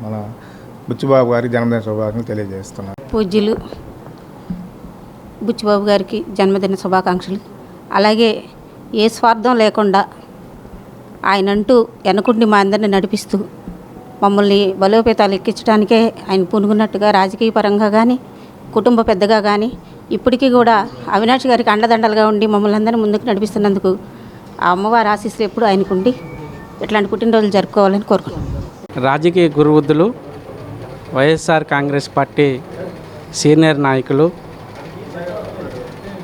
Speaker 10: మన బుచ్చిబాబు గారికి జన్మదిన శుభాకాంక్షలు తెలియజేస్తున్నాను.
Speaker 11: పూజ్యులు బుచ్చిబాబు గారికి జన్మదిన శుభాకాంక్షలు. అలాగే ఏ స్వార్థం లేకుండా ఆయనంటూ వెనకుండి మా అందరిని నడిపిస్తూ మమ్మల్ని బలోపేతాలు ఎక్కించడానికే ఆయన పూనుకున్నట్టుగా రాజకీయ పరంగా కానీ కుటుంబ పెద్దగా కానీ ఇప్పటికీ కూడా అవినాష్ గారికి అండదండలుగా ఉండి మమ్మల్ని అందరినీ ముందుకు నడిపిస్తున్నందుకు ఆ అమ్మవారి ఆశీస్సులు ఎప్పుడు ఆయనకుండి ఇట్లాంటి పుట్టినరోజులు జరుపుకోవాలని కోరుకున్నాం.
Speaker 12: రాజకీయ గురువుద్దులు, వైఎస్ఆర్ కాంగ్రెస్ పార్టీ సీనియర్ నాయకులు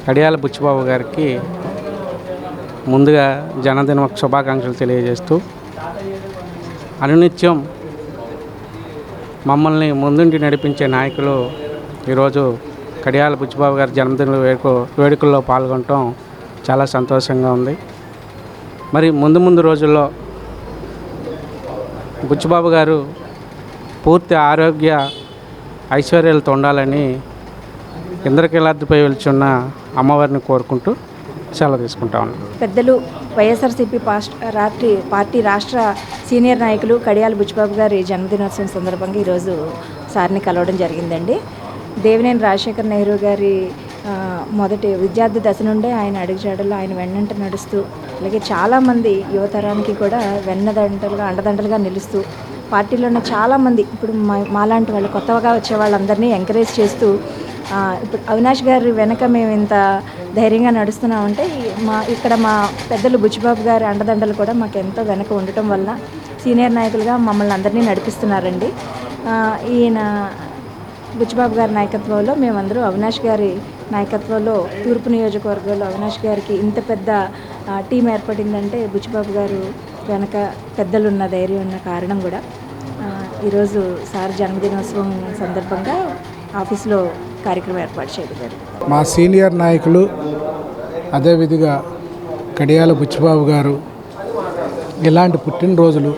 Speaker 12: కడియాల బుచ్చిబాబు గారికి ముందుగా జన్మదిన శుభాకాంక్షలు తెలియజేస్తూ అనునిత్యం మమ్మల్ని ముందుండి నడిపించే నాయకులు ఈరోజు కడియాల బుచ్చిబాబు గారి జన్మదిన వేడుకల్లో పాల్గొనటం చాలా సంతోషంగా ఉంది. మరి ముందు రోజుల్లో బుచ్చిబాబు గారు పూర్తి ఆరోగ్య ఐశ్వర్యాలతో ఉండాలని ఇంద్రకీలాద్రిపై వెళ్తున్న అమ్మవారిని కోరుకుంటూ సెలవు తీసుకుంటా ఉన్నాం.
Speaker 13: పెద్దలు వైఎస్ఆర్సీపీ పార్టీ రాష్ట్ర సీనియర్ నాయకులు కడియాల బుచ్చిబాబు గారి జన్మదినోత్సవం సందర్భంగా ఈరోజు సార్ని కలవడం జరిగిందండి. దేవినేని రాజశేఖర్ నెహ్రూ గారి మొదటి విద్యార్థి దశ నుండే ఆయన అడుగుజాడల్లో ఆయన వెన్నంట నడుస్తూ, అలాగే చాలామంది యువతరానికి కూడా అండదండలుగా నిలుస్తూ, పార్టీలో ఉన్న చాలామంది ఇప్పుడు మాలాంటి వాళ్ళు కొత్తగా వచ్చే వాళ్ళందరినీ ఎంకరేజ్ చేస్తూ, ఇప్పుడు అవినాష్ గారి వెనక మేము ఇంత ధైర్యంగా నడుస్తున్నామంటే ఇక్కడ మా పెద్దలు బుచ్చిబాబు గారి అండదండలు కూడా మాకు ఎంతో వెనక ఉండటం వల్ల సీనియర్ నాయకులుగా మమ్మల్ని అందరినీ నడిపిస్తున్నారండి. ఈయన బుచ్చిబాబు గారి నాయకత్వంలో మేమందరూ అవినాష్ గారి నాయకత్వంలో తూర్పు నియోజకవర్గంలో అవినాష్ గారికి ఇంత పెద్ద టీం ఏర్పడిందంటే బుచ్చిబాబు గారు వెనక పెద్దలున్న ధైర్యం ఉన్న కారణం కూడా. ఈరోజు సార్ జన్మదినోత్సవం సందర్భంగా ఆఫీస్లో కార్యక్రమం ఏర్పాటు చేయగలిగారు.
Speaker 14: మా సీనియర్ నాయకులు
Speaker 12: అదేవిధంగా కడియాల బుచ్చిబాబు గారు ఇలాంటి పుట్టినరోజులు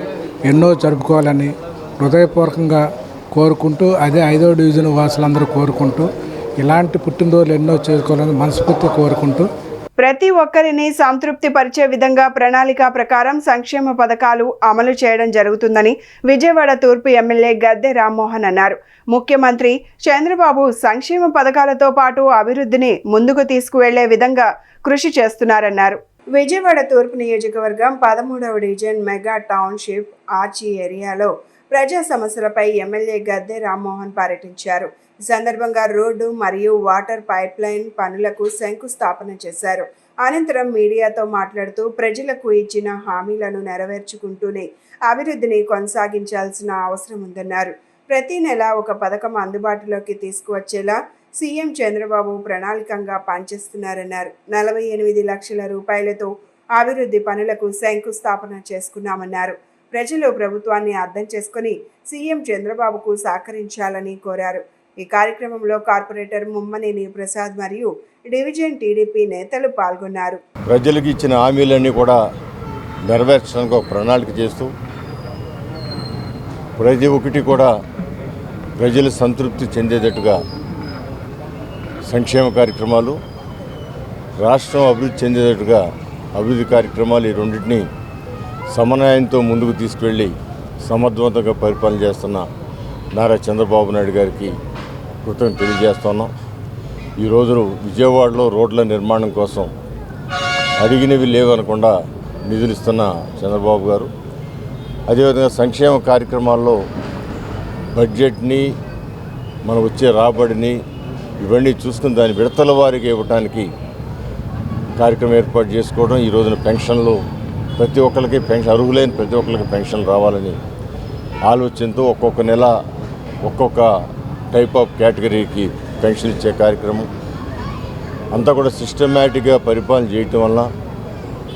Speaker 12: ఎన్నో జరుపుకోవాలని హృదయపూర్వకంగా కోరుకుంటూ, అదే 5వ డివిజన్ వాసులందరూ కోరుకుంటూ ఇలాంటి పుట్టినరోజులు ఎన్నో చేసుకోవాలని మనస్ఫూర్తిగా కోరుకుంటూ,
Speaker 1: ప్రతి ఒక్కరిని సంతృప్తి పరిచే విధంగా ప్రణాళిక ప్రకారం సంక్షేమ పథకాలు అమలు చేయడం జరుగుతుందని విజయవాడ తూర్పు ఎమ్మెల్యే గద్దె రామ్మోహన్ అన్నారు. ముఖ్యమంత్రి చంద్రబాబు సంక్షేమ పథకాలతో పాటు అభివృద్ధిని ముందుకు తీసుకువెళ్లే విధంగా కృషి చేస్తున్నారన్నారు. విజయవాడ తూర్పు నియోజకవర్గం 13వ డివిజన్ మెగా టౌన్షిప్ ఆర్చి ఏరియాలో ప్రజా సమస్యలపై ఎమ్మెల్యే గద్దె రామ్మోహన్ పర్యటించారు. ఈ సందర్భంగా రోడ్డు మరియు వాటర్ పైప్ లైన్ పనులకు శంకుస్థాపన చేశారు. అనంతరం మీడియాతో మాట్లాడుతూ ప్రజలకు ఇచ్చిన హామీలను నెరవేర్చుకుంటూనే అభివృద్ధిని కొనసాగించాల్సిన అవసరం ఉందన్నారు. ప్రతి నెల ఒక పథకం అందుబాటులోకి తీసుకువచ్చేలా సీఎం చంద్రబాబు ప్రణాళికంగా పనిచేస్తున్నారన్నారు. 48 లక్షల రూపాయలతో అభివృద్ధి పనులకు శంకుస్థాపన చేసుకున్నామన్నారు. ప్రజలు ప్రభుత్వాన్ని అర్థం చేసుకుని సీఎం చంద్రబాబుకు సహకరించాలని కోరారు. ఈ కార్యక్రమంలో కార్పొరేటర్ ముమ్మనేని ప్రసాద్ మరియు డివిజన్ టీడీపీ నేతలు పాల్గొన్నారు.
Speaker 14: ప్రజలకు ఇచ్చిన హామీలన్నీ కూడా నెరవేర్చడానికి ఒక ప్రణాళిక చేస్తూ ప్రతి ఒక్కటి కూడా ప్రజలు సంతృప్తి చెందేటట్టుగా సంక్షేమ కార్యక్రమాలు, రాష్ట్రం అభివృద్ధి చెందేటట్టుగా అభివృద్ధి కార్యక్రమాలు, ఈ రెండింటినీ సమన్వయంతో ముందుకు తీసుకువెళ్ళి సమర్థవంతంగా పరిపాలన చేస్తున్న నారా చంద్రబాబు నాయుడు గారికి కృతజ్ఞతలు తెలియజేస్తున్నాం. ఈరోజు విజయవాడలో రోడ్ల నిర్మాణం కోసం అడిగినవి లేవనకుండా నిధులు ఇస్తున్న చంద్రబాబు గారు, అదేవిధంగా సంక్షేమ కార్యక్రమాల్లో బడ్జెట్ని, మన వచ్చే రాబడిని ఇవన్నీ చూసుకుని దాని విడతల వారికి ఇవ్వడానికి కార్యక్రమం ఏర్పాటు చేసుకోవడం, ఈ రోజున పెన్షన్లు ప్రతి ఒక్కరికి పెన్షన్, అర్హులైన ప్రతి ఒక్కరికి పెన్షన్ రావాలని ఆలోచనతో ఒక్కొక్క నెల ఒక్కొక్క టైప్ ఆఫ్ కేటగిరీకి పెన్షన్ ఇచ్చే కార్యక్రమం అంతా కూడా సిస్టమేటిక్గా పరిపాలన చేయటం వల్ల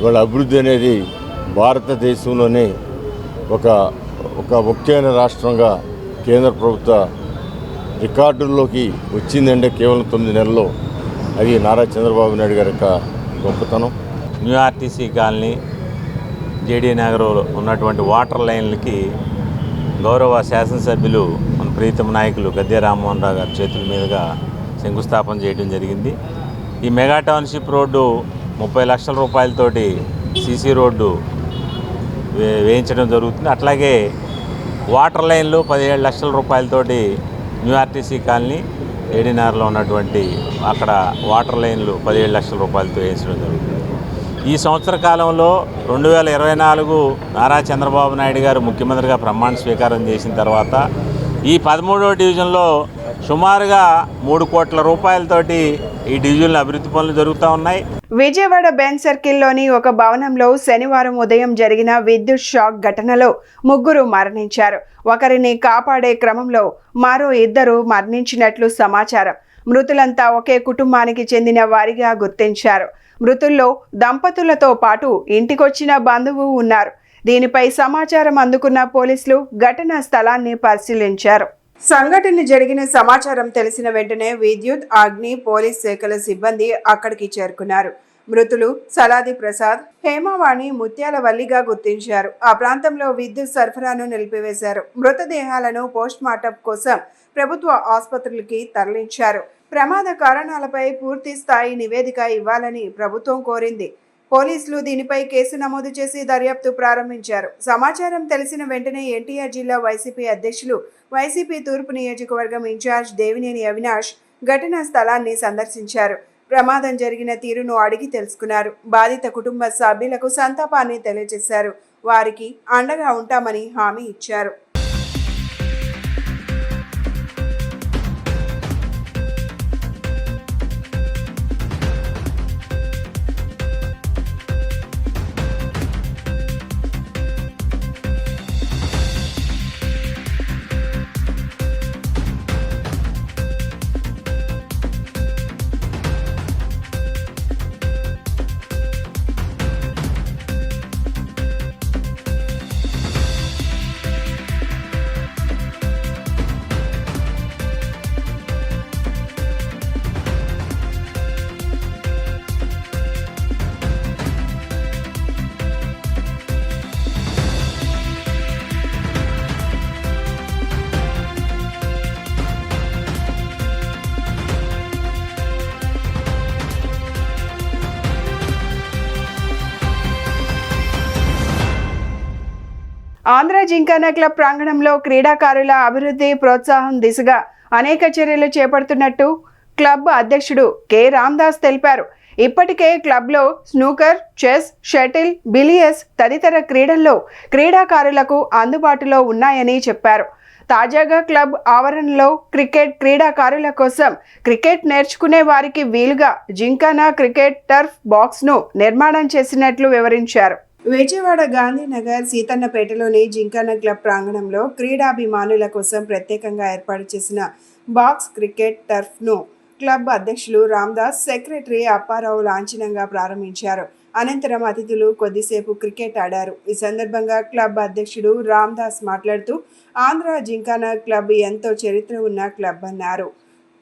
Speaker 14: వాళ్ళ అభివృద్ధి అనేది భారతదేశంలోనే ఒక ముఖ్యమైన రాష్ట్రంగా కేంద్ర ప్రభుత్వ రికార్డుల్లోకి వచ్చిందంటే కేవలం 9 నెలల్లో. అది నారా చంద్రబాబు నాయుడు గారి యొక్క గొప్పతనం.
Speaker 15: New RTC colony, JD Nagar ఉన్నటువంటి వాటర్ లైన్లకి గౌరవ శాసనసభ్యులు మన ప్రీతమ నాయకులు గద్దె రామ్మోహన్ రావు గారి చేతుల మీదుగా శంకుస్థాపన చేయడం జరిగింది. ఈ మెగా టౌన్షిప్ రోడ్డు 30 లక్షల రూపాయలతోటి సీసీ రోడ్డు వేయించడం జరుగుతుంది. అట్లాగే వాటర్ లైన్లు 17 లక్షల రూపాయలతోటి న్యూ ఆర్టీసీ కాలనీ, జేడీ నగర్లో ఉన్నటువంటి అక్కడ వాటర్ లైన్లు 17 లక్షల రూపాయలతో వేయించడం జరుగుతుంది. ఈ సంవత్సర కాలంలో 2024 నారా చంద్రబాబు నాయుడు గారు ముఖ్యమంత్రిగా ప్రమాణ స్వీకారం చేసిన తర్వాత ఈ 13వ డివిజన్లో సుమారుగా 3 కోట్ల రూపాయలతోటి ఈ డివిజన్లో అభివృద్ధి పనులు జరుగుతూ ఉన్నాయి.
Speaker 1: విజయవాడ బెంచ్ సర్కిల్లోని ఒక భవనంలో శనివారం ఉదయం జరిగిన విద్యుత్ షాక్ ఘటనలో 3 మరణించారు. ఒకరిని కాపాడే క్రమంలో మరో 2 మరణించినట్లు సమాచారం. మృతులంతా ఒకే కుటుంబానికి చెందిన వారిగా గుర్తించారు. మృతుల్లో దంపతులతో పాటు ఇంటికొచ్చిన బంధువు ఉన్నారు. దీనిపై సమాచారం అందుకున్న పోలీసులు ఘటనా స్థలాన్ని పరిశీలించారు. సంఘటన జరిగిన సమాచారం తెలిసిన వెంటనే విద్యుత్, అగ్ని, పోలీస్ శాఖల సిబ్బంది అక్కడికి చేరుకున్నారు. మృతులు సలాది ప్రసాద్, హేమవాణి ముత్యాలవల్లిగా గుర్తించారు. ఆ ప్రాంతంలో విద్యుత్ సరఫరాను నిలిపివేశారు. మృతదేహాలను పోస్ట్ మార్టం కోసం ప్రభుత్వ ఆసుపత్రులకి తరలించారు. ప్రమాద కారణాలపై పూర్తి స్థాయి నివేదిక ఇవ్వాలని ప్రభుత్వం కోరింది. పోలీసులు దీనిపై కేసు నమోదు చేసి దర్యాప్తు ప్రారంభించారు. సమాచారం తెలిసిన వెంటనే ఎన్టీఆర్ జిల్లా వైసీపీ అధ్యక్షులు, వైసీపీ తూర్పు నియోజకవర్గం ఇన్ఛార్జ్ దేవినేని అవినాష్ ఘటనా స్థలాన్ని సందర్శించారు. ప్రమాదం జరిగిన తీరును అడిగి తెలుసుకున్నారు. బాధిత కుటుంబ సభ్యులకు సంతాపాన్ని తెలియజేశారు. వారికి అండగా ఉంటామని హామీ ఇచ్చారు. ఆంధ్ర జింకానా క్లబ్ ప్రాంగణంలో క్రీడాకారుల అభివృద్ధి ప్రోత్సాహం దిశగా అనేక చర్యలు చేపడుతున్నట్టు క్లబ్ అధ్యక్షుడు కె రామదాస్ తెలిపారు. ఇప్పటికే క్లబ్లో స్నూకర్, చెస్, షటిల్, బిలియర్డ్స్ తదితర క్రీడల్లో క్రీడాకారులకు అందుబాటులో ఉన్నాయని చెప్పారు. తాజాగా క్లబ్ ఆవరణలో క్రికెట్ క్రీడాకారుల కోసం క్రికెట్ నేర్చుకునే వారికి వీలుగా జింకానా క్రికెట్ టర్ఫ్ బాక్స్ను నిర్మాణం చేసినట్లు వివరించారు. విజయవాడ గాంధీనగర్ సీతన్నపేటలోని జింకానా క్లబ్ ప్రాంగణంలో క్రీడాభిమానుల కోసం ప్రత్యేకంగా ఏర్పాటు చేసిన బాక్స్ క్రికెట్ టర్ఫ్ను క్లబ్ అధ్యక్షులు రామదాస్, సెక్రటరీ అప్పారావు లాంఛనంగా ప్రారంభించారు. అనంతరం అతిథులు కొద్దిసేపు క్రికెట్ ఆడారు. ఈ సందర్భంగా క్లబ్ అధ్యక్షుడు రామదాస్ మాట్లాడుతూ ఆంధ్ర జింకానా క్లబ్ ఎంతో చరిత్ర ఉన్న క్లబ్ అన్నారు.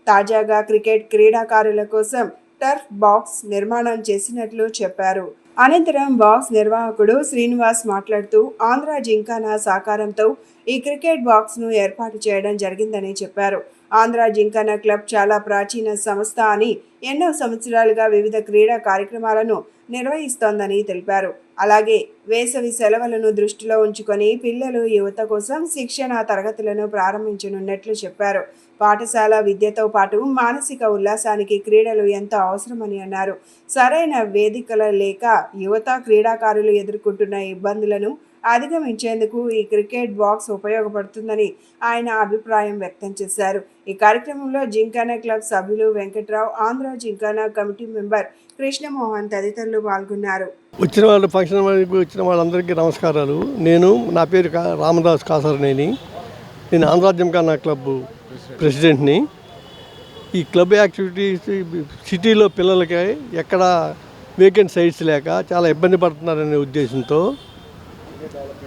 Speaker 1: తాజాగా క్రికెట్ క్రీడాకారుల కోసం టర్ఫ్ బాక్స్ నిర్మాణం చేసినట్లు చెప్పారు. అనంతరం బాక్స్ నిర్వాహకుడు శ్రీనివాస్ మాట్లాడుతూ ఆంధ్ర జింకానా సహకారంతో ఈ క్రికెట్ బాక్స్ను ఏర్పాటు చేయడం జరిగిందని చెప్పారు. ఆంధ్ర జింకానా క్లబ్ చాలా ప్రాచీన సంస్థ అని, ఎన్నో సంవత్సరాలుగా వివిధ క్రీడా కార్యక్రమాలను నిర్వహిస్తోందని తెలిపారు. అలాగే వేసవి సెలవులను దృష్టిలో ఉంచుకొని పిల్లలు, యువత కోసం శిక్షణ తరగతులను ప్రారంభించనున్నట్లు చెప్పారు. పాఠశాల విద్యతో పాటు మానసిక ఉల్లాసానికి క్రీడలు ఎంతో అవసరమని అన్నారు. సరైన వేదికల లేక యువత, క్రీడాకారులు ఎదుర్కొంటున్న ఇబ్బందులను అధిగమించేందుకు ఈ క్రికెట్ బాక్స్ ఉపయోగపడుతుందని ఆయన అభిప్రాయం వ్యక్తం చేశారు. ఈ కార్యక్రమంలో జింకానా క్లబ్ సభ్యులు వెంకట్రావు, ఆంధ్ర జింకానా కమిటీ మెంబర్ కృష్ణమోహన్ తదితరులు పాల్గొన్నారు.
Speaker 16: వచ్చిన వాళ్ళు ఫంక్షన్ వాళ్ళకి వచ్చిన వాళ్ళందరికీ నమస్కారాలు. నా పేరు రామదాస్ కాసరనేని. నేను ఆంధ్ర జింకానా క్లబ్ ప్రెసిడెంట్ని. ఈ క్లబ్ యాక్టివిటీస్ సిటీలో పిల్లలకి ఎక్కడ వేకెంట్ సైట్స్ లేక చాలా ఇబ్బంది పడుతున్నారనే ఉద్దేశంతో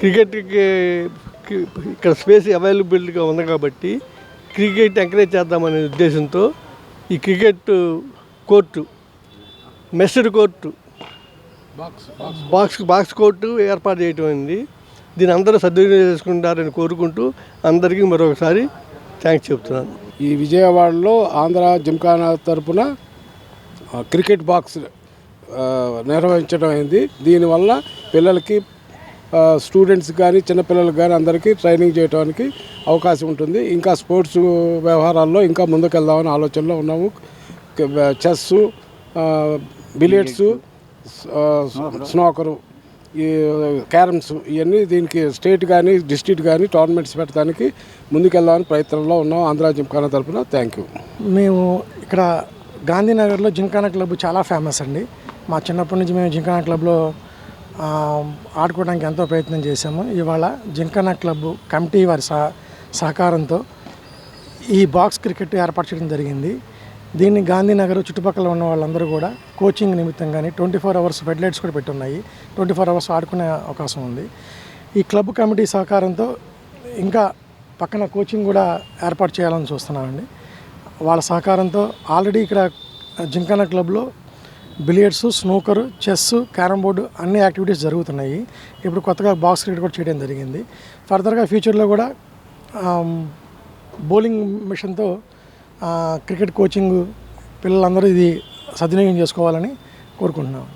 Speaker 16: క్రికెట్కి ఇక్కడ స్పేస్ అవైలబిలిటీగా ఉంది కాబట్టి క్రికెట్ ఎంకరేజ్ చేద్దామనే ఉద్దేశంతో ఈ cricket court, messed court, box court ఏర్పాటు చేయటం అయింది. దీని అందరూ సద్వినియోగం చేసుకుంటారని కోరుకుంటూ అందరికీ మరొకసారి థ్యాంక్స్ చెప్తున్నాను.
Speaker 17: ఈ విజయవాడలో ఆంధ్ర జింకానా తరపున క్రికెట్ బాక్స్ నిర్వహించడం అయింది. దీనివల్ల పిల్లలకి, స్టూడెంట్స్ కానీ, చిన్నపిల్లలకు కానీ అందరికీ ట్రైనింగ్ చేయడానికి అవకాశం ఉంటుంది. ఇంకా స్పోర్ట్స్ వ్యవహారాల్లో ఇంకా ముందుకెళ్దామని ఆలోచనలో ఉన్నాము. చెస్సు, బిలియర్డ్స్, స్నోకరు, ఈ క్యారమ్స్, ఇవన్నీ దీనికి స్టేట్ కానీ డిస్ట్రిక్ట్ కానీ టోర్నమెంట్స్ పెట్టడానికి ముందుకెళ్దామని ప్రయత్నంలో ఉన్నాం ఆంధ్ర జింకానా తరఫున. Thank you.
Speaker 18: మేము ఇక్కడ గాంధీనగర్లో జింకానా క్లబ్ చాలా ఫేమస్ అండి. మా చిన్నప్పటి నుంచి మేము జింకానా క్లబ్లో ఆడుకోవడానికి ఎంతో ప్రయత్నం చేశాము. ఇవాళ జింకానా క్లబ్ కమిటీ వారి సహకారంతో ఈ బాక్స్ క్రికెట్ ఏర్పాటు చేయడం జరిగింది. దీన్ని గాంధీనగర్ చుట్టుపక్కల ఉన్న వాళ్ళందరూ కూడా కోచింగ్ నిమిత్తం కానీ 24 hours ఫెడ్ కూడా పెట్టున్నాయి. 24 hours ఆడుకునే అవకాశం ఉంది. ఈ క్లబ్ కమిటీ సహకారంతో ఇంకా పక్కన కోచింగ్ కూడా ఏర్పాటు చేయాలని చూస్తున్నామండి. వాళ్ళ సహకారంతో ఆల్రెడీ ఇక్కడ జింకానా క్లబ్లో బిలియర్డ్స్, స్నూకరు, చెస్, క్యారమ్ బోర్డు అన్ని యాక్టివిటీస్ జరుగుతున్నాయి. ఇప్పుడు కొత్తగా బాక్స్ క్రికెట్ కూడా చేయడం జరిగింది. ఫర్దర్గా ఫ్యూచర్లో కూడా బౌలింగ్ మిషన్తో క్రికెట్ కోచింగ్ పిల్లలందరూ ఇది సద్వినియోగం చేసుకోవాలని కోరుకుంటున్నాం.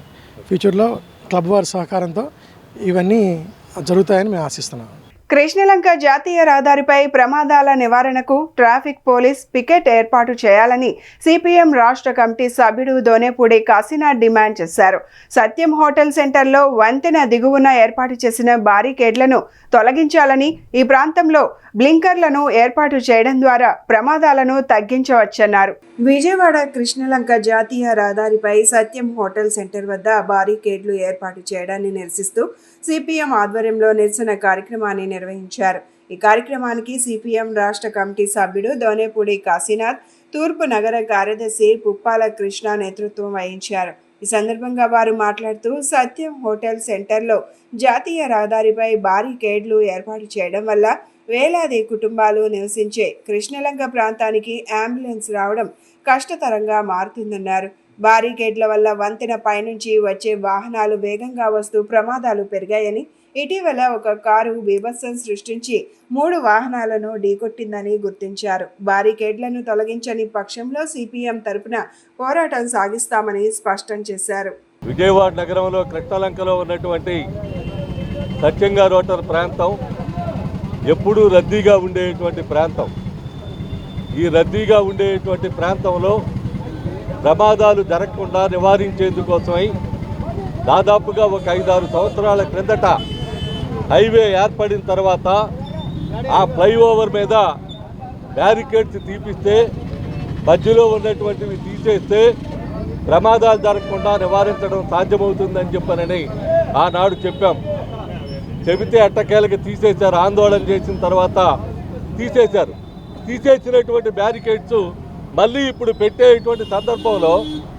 Speaker 18: ఫ్యూచర్లో క్లబ్ వారి సహకారంతో ఇవన్నీ జరుగుతాయని మేము ఆశిస్తున్నాం.
Speaker 1: కృష్ణలంక జాతీయ రహదారిపై ప్రమాదాల నివారణకు ట్రాఫిక్ పోలీస్ పికెట్ ఏర్పాటు చేయాలని సిపిఎం రాష్ట్ర కమిటీ సభ్యుడు దోనేపూడి కాశీనాథ్ డిమాండ్ చేశారు. సత్యం హోటల్ సెంటర్లో వంతెన దిగువన ఏర్పాటు చేసిన బారికేడ్లను తొలగించాలని, ఈ ప్రాంతంలో బ్లింకర్లను ఏర్పాటు చేయడం ద్వారా ప్రమాదాలను తగ్గించవచ్చన్నారు. విజయవాడ కృష్ణలంక జాతీయ రహదారిపై సత్యం హోటల్ సెంటర్ వద్ద బారికేడ్లు ఏర్పాటు చేయడాన్ని నిరసిస్తూ సిపిఎం ఆధ్వర్యంలో నిరసన కార్యక్రమాన్ని నిర్వహించారు. ఈ కార్యక్రమానికి సిపిఎం రాష్ట్ర కమిటీ సభ్యుడు దోనేపూడి కాశీనాథ్, తూర్పు నగర కార్యదర్శి పుప్పాల కృష్ణ నేతృత్వం వహించారు. ఈ సందర్భంగా వారు మాట్లాడుతూ సత్యం హోటల్ సెంటర్లో జాతీయ రహదారిపై బారికేడ్లు ఏర్పాటు చేయడం వల్ల వేలాది కుటుంబాలు నివసించే కృష్ణలంక ప్రాంతానికి అంబులెన్స్ రావడం కష్టతరంగా మారుతుందన్నారు. బారికేడ్ల వల్ల వంతెన పైనుంచి వచ్చే వాహనాలు వేగంగా వస్తూ ప్రమాదాలు పెరిగాయని, ఇటీవల ఒక కారు బీభత్సం సృష్టించి 3 వాహనాలను ఢీకొట్టిందని గుర్తించారు. బారికేడ్లను తొలగించని పక్షంలో సిపిఎం తరపున పోరాటం సాగిస్తామని స్పష్టం చేశారు.
Speaker 19: విజయవాడ నగరంలో కృష్ణలంకలో ఉన్నటువంటి సత్యంగా రోటర్ ప్రాంతం ఎప్పుడూ రద్దీగా ఉండేటువంటి ప్రాంతం. ఈ రద్దీగా ఉండేటువంటి ప్రాంతంలో ప్రమాదాలు జరగకుండా నివారించేందుకోసమై దాదాపుగా ఒక 5-6 సంవత్సరాల క్రిందట హైవే ఏర్పడిన తర్వాత ఆ ఫ్లైఓవర్ మీద బ్యారికేడ్స్ తీపిస్తే, మధ్యలో ఉన్నటువంటివి తీసేస్తే ప్రమాదాలు జరగకుండా నివారించడం సాధ్యమవుతుందని చెప్పనని ఆనాడు చెప్పాం. చెబితే అట్టకేలకి తీసేశారు. ఆందోళన చేసిన తర్వాత తీసేశారు. తీసేసినటువంటి బ్యారికేడ్స్ మళ్ళీ ఇప్పుడు పెట్టేటువంటి సందర్భంలో